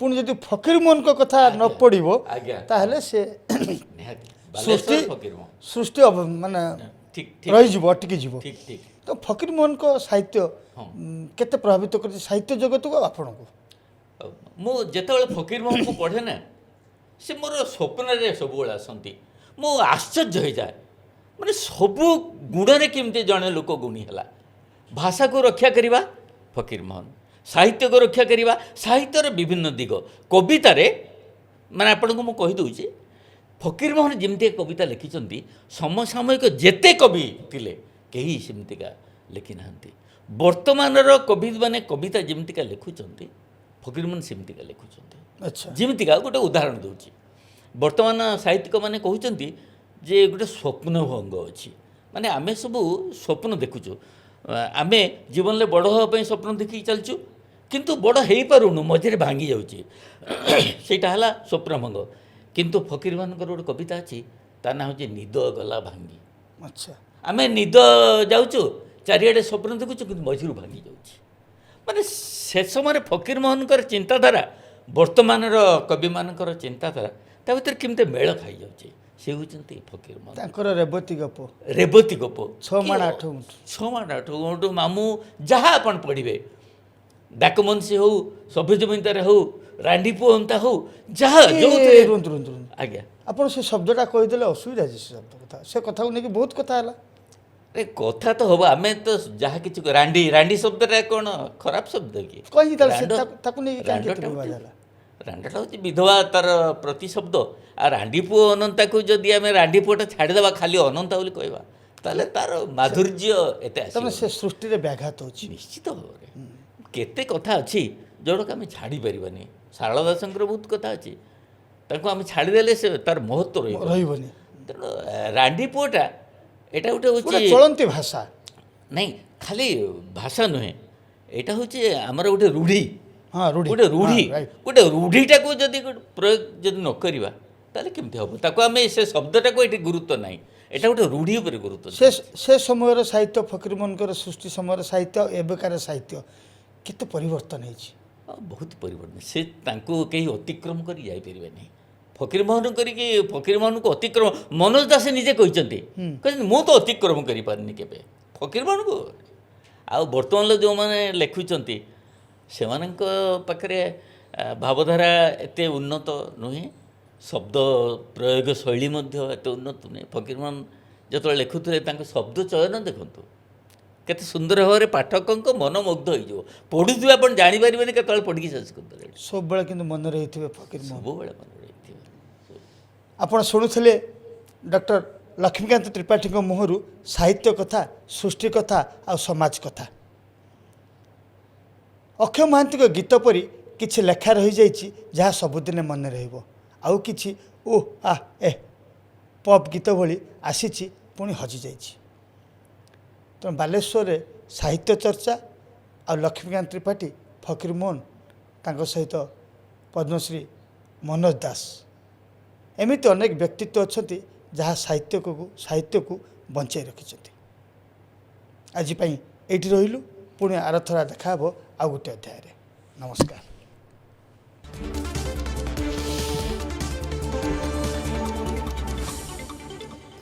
ପୁଣି ଯଦି ଫକୀରମୋହନଙ୍କ କଥା ନ ପଡ଼ିବ, ଆଜ୍ଞା ତାହେଲେ ସେ ନିହାତି ସୃଷ୍ଟି ବାଲେଶ୍ୱର ଫକୀରମୋହନ। ସୃଷ୍ଟି ମାନେ ଠିକ୍ ଠିକ୍ ରହିଯିବ, ଅଟକି ଯିବ। ଠିକ୍ ଠିକ୍। ତ ଫକୀରମୋହନଙ୍କ ସାହିତ୍ୟ କେତେ ପ୍ରଭାବିତ କରିଛି ସାହିତ୍ୟ ଜଗତକୁ ଆଉ ଆପଣଙ୍କୁ? ମୁଁ ଯେତେବେଳେ ଫକୀରମୋହନକୁ ପଢ଼େ ନା, ସେ ମୋର ସ୍ୱପ୍ନରେ ସବୁବେଳେ ଆସନ୍ତି। ମୁଁ ଆଶ୍ଚର୍ଯ୍ୟ ହୋଇଯାଏ, ମାନେ ସବୁ ଗୁଣରେ କେମିତି ଜଣେ ଲୋକ ଗୁଣୀ ହେଲା। ଭାଷାକୁ ରକ୍ଷା କରିବା ଫକୀରମୋହନ, ସାହିତ୍ୟକୁ ରକ୍ଷା କରିବା, ସାହିତ୍ୟର ବିଭିନ୍ନ ଦିଗ। କବିତାରେ ମାନେ ଆପଣଙ୍କୁ ମୁଁ କହିଦେଉଛି, ଫକୀରମୋହନ ଯେମିତିକା କବିତା ଲେଖିଛନ୍ତି, ସମସାମୟିକ ଯେତେ କବି ଥିଲେ କେହି ସେମିତିକା ଲେଖିନାହାନ୍ତି। ବର୍ତ୍ତମାନର କବିମାନେ କବିତା ଯେମିତିକା ଲେଖୁଛନ୍ତି, ଫକୀରମୋହନ ସେମିତିକା ଲେଖୁଛନ୍ତି। ଆଚ୍ଛା, ଯେମିତିକା ଗୋଟେ ଉଦାହରଣ ଦେଉଛି, ବର୍ତ୍ତମାନ ସାହିତ୍ୟିକମାନେ କହୁଛନ୍ତି ଯେ ଗୋଟେ ସ୍ୱପ୍ନଭଙ୍ଗ ଅଛି। ମାନେ ଆମେ ସବୁ ସ୍ୱପ୍ନ ଦେଖୁଛୁ, ଆମେ ଜୀବନରେ ବଡ଼ ହେବା ପାଇଁ ସ୍ୱପ୍ନ ଦେଖିକି ଚାଲିଛୁ, କିନ୍ତୁ ବଡ଼ ହେଇପାରୁନୁ, ମଝିରେ ଭାଙ୍ଗି ଯାଉଛି। ସେଇଟା ହେଲା ସ୍ୱପ୍ନଭଙ୍ଗ। କିନ୍ତୁ ଫକୀରମାନଙ୍କର ଗୋଟେ କବିତା ଅଛି, ତା ନାଁ ହେଉଛି ନିଦ ଗଲା ଭାଙ୍ଗି। ଆଚ୍ଛା, ଆମେ ନିଦ ଯାଉଛୁ, ଚାରିଆଡ଼େ ସ୍ୱପ୍ନ ଦେଖୁଛୁ, କିନ୍ତୁ ମଝିରୁ ଭାଙ୍ଗି ଯାଉଛି। ମାନେ ସେ ସମୟରେ ଫକୀରମୋହନଙ୍କର ଚିନ୍ତାଧାରା ବର୍ତ୍ତମାନର କବିମାନଙ୍କର ଚିନ୍ତାଧାରା ତା ଭିତରେ କେମିତି ମେଳ ଖାଇଯାଉଛି। ସେ ହେଉଛନ୍ତି ଫକୀରମୋହନ। ତାଙ୍କର ରେବତୀ ଗପ, ରେବତୀ ଗପ, 6 ମାଣ 8 ଗୁଣ୍ଠ। 6 ମାଣ 8 ଗୁଣ୍ଠ, ମାମୁଁ, ଯାହା ଆପଣ ପଢ଼ିବେ, ଡାକମନସି ହେଉ, ସଭ୍ୟ ଜମିଦାର ହେଉ, ରାଣ୍ଡି ପୁଅ ଅନ୍ତା ହେଉ, ଯାହା ଯେଉଁଥିରେ। ରୁହନ୍ତୁ ରୁହନ୍ତୁ ରୁହନ୍ତୁ, ଆଜ୍ଞା, ଆପଣ ସେ ଶବ୍ଦଟା କହିଦେଲେ ଅସୁବିଧା ଅଛି। ସେ ଶବ୍ଦ କଥା, ସେ କଥାକୁ ନେଇକି ବହୁତ କଥା ହେଲା। ଏ କଥା ତ ହେବ, ଆମେ ତ ଯାହା କିଛି ରାଣ୍ଡି ଶବ୍ଦଟା କ'ଣ ଖରାପ ଶବ୍ଦ କି? କହିକି ତାହେଲେ ସେ ରାଣ୍ଡ- ତାକୁ ନେଇକି କାହିଁକି ଏତେ ରାଣ୍ଡଟା ବିବାଦ ହେଉଛି- ହେଲା? ରାଣ୍ଡଟା ହେଉଛି ବିଧବା, ତାର ପ୍ରତିଶବ୍ଦ। ଆଉ ରାଣ୍ଡି ପୁଅ ଅନନ୍ତାକୁ ଯଦି ଆମେ ରାଣ୍ଡି ପୁଅଟା ଛାଡ଼ିଦେବା, ଖାଲି ଅନନ୍ତା ବୋଲି କହିବା, ତାହେଲେ ତାର ମାଧୁର୍ଯ୍ୟ ଏତେ ଆସିବ। ତାମାନେ ସେ ସୃଷ୍ଟିରେ ବ୍ୟାଘାତ ଅଛି। ନିଶ୍ଚିତ ଭାବରେ କେତେ କଥା ଅଛି ଯେଉଁଟାକୁ ଆମେ ଛାଡ଼ିପାରିବାନି। ଶାରଳା ଦାସଙ୍କର ବହୁତ କଥା ଅଛି, ତାକୁ ଆମେ ଛାଡ଼ିଦେଲେ ସେ ତାର ମହତ୍ଵ ରହିବନି। ତେଣୁ ରାଣ୍ଡି ପୁଅଟା ଏଇଟା ଗୋଟେ ଗୋଟେ ହେଉଛି, ଚଳନ୍ତି ଭାଷା। ନାଇଁ ଖାଲି ଭାଷା ନୁହେଁ, ଏଇଟା ହେଉଛି ଆମର ଗୋଟେ ରୂଢ଼ି। ହଁ, ରୂଢ଼ି, ଗୋଟେ ରୂଢ଼ି, ହଁ, right। ଗୋଟେ ରୂଢ଼ିଟାକୁ ଯଦି ପ୍ରୟୋଗ ଯଦି ନ କରିବା, ତାହେଲେ କେମିତି ହେବ? ତାକୁ ଆମେ ସେ ଶବ୍ଦଟାକୁ ଏଠି ଗୁରୁତ୍ୱ ନାହିଁ, ଏଇଟା ଗୋଟେ ରୂଢ଼ି ଉପରେ ଗୁରୁତ୍ୱ ସେ ଦିଆଯାଇଛି। ସେ ସମୟର ସାହିତ୍ୟ, ଫକୀରମୋହନଙ୍କର ସୃଷ୍ଟି ସମୟର ସାହିତ୍ୟ, ଏବେକାର ସାହିତ୍ୟ କେତେ ପରିବର୍ତ୍ତନ ହେଇଛି। ବହୁତ ପରିବର୍ତ୍ତନ। ସେ ତାଙ୍କୁ କେହି ଅତିକ୍ରମ କରି ଯାଇପାରିବେନି। ଫକୀରମୋହନ କରିକି ଫକୀରମୋହନକୁ ଅତିକ୍ରମ, ମନୋଜ ଦାସ ନିଜେ କହିଛନ୍ତି, ମୁଁ ତ ଅତିକ୍ରମ କରିପାରିନି କେବେ ଫକୀରମୋହନକୁ। ଆଉ ବର୍ତ୍ତମାନର ଯେଉଁମାନେ ଲେଖୁଛନ୍ତି, ସେମାନଙ୍କ ପାଖରେ ଭାବଧାରା ଏତେ ଉନ୍ନତ ନୁହେଁ, ଶବ୍ଦ ପ୍ରୟୋଗ ଶୈଳୀ ମଧ୍ୟ ଏତେ ଉନ୍ନତ ନୁହେଁ। ଫକୀରମୋହନ ଯେତେବେଳେ ଲେଖୁଥିଲେ, ତାଙ୍କ ଶବ୍ଦ ଚୟନ ଦେଖନ୍ତୁ କେତେ ସୁନ୍ଦର ଭାବରେ ପାଠକଙ୍କ ମନ ମୁଗ୍ଧ ହୋଇଯିବ। ପଢ଼ୁଥିବେ ଆପଣ ଜାଣିପାରିବେନି କେତେବେଳେ ପଢ଼ିକି ଶେଷ କରିଦେଲେ। ସବୁବେଳେ କିନ୍ତୁ ମନେ ରହିଥିବେ ଫକୀରମୋହନ। ସବୁବେଳେ ମନେ ରହିଥିବ। ଆପଣ ଶୁଣୁଥିଲେ ଡକ୍ଟର ଲକ୍ଷ୍ମୀକାନ୍ତ ତ୍ରିପାଠୀଙ୍କ ମୁହଁରୁ ସାହିତ୍ୟ କଥା, ସୃଷ୍ଟି କଥା ଆଉ ସମାଜ କଥା। ଅକ୍ଷୟ ମହାନ୍ତିଙ୍କ ଗୀତ ପରି କିଛି ଲେଖା ରହିଯାଇଛି ଯାହା ସବୁଦିନେ ମନେ ରହିବ, ଆଉ କିଛି ପପ୍ ଗୀତ ଭଳି ଆସିଛି ପୁଣି ହଜିଯାଇଛି। ତେଣୁ ବାଲେଶ୍ୱରରେ ସାହିତ୍ୟ ଚର୍ଚ୍ଚା ଆଉ ଲକ୍ଷ୍ମୀକାନ୍ତ ତ୍ରିପାଠୀ, ଫକୀରମୋହନ, ତାଙ୍କ ସହିତ ପଦ୍ମଶ୍ରୀ ମନୋଜ ଦାସ, ଏମିତି ଅନେକ ବ୍ୟକ୍ତିତ୍ୱ ଅଛନ୍ତି ଯାହା ସାହିତ୍ୟକୁ ବଞ୍ଚାଇ ରଖିଛନ୍ତି। ଆଜି ପାଇଁ ଏଇଠି ରହିଲୁ, ପୁଣି ଆରଥର ଦେଖା ହେବ ଆଉ ଗୋଟେ ଅଧ୍ୟାୟରେ। ନମସ୍କାର।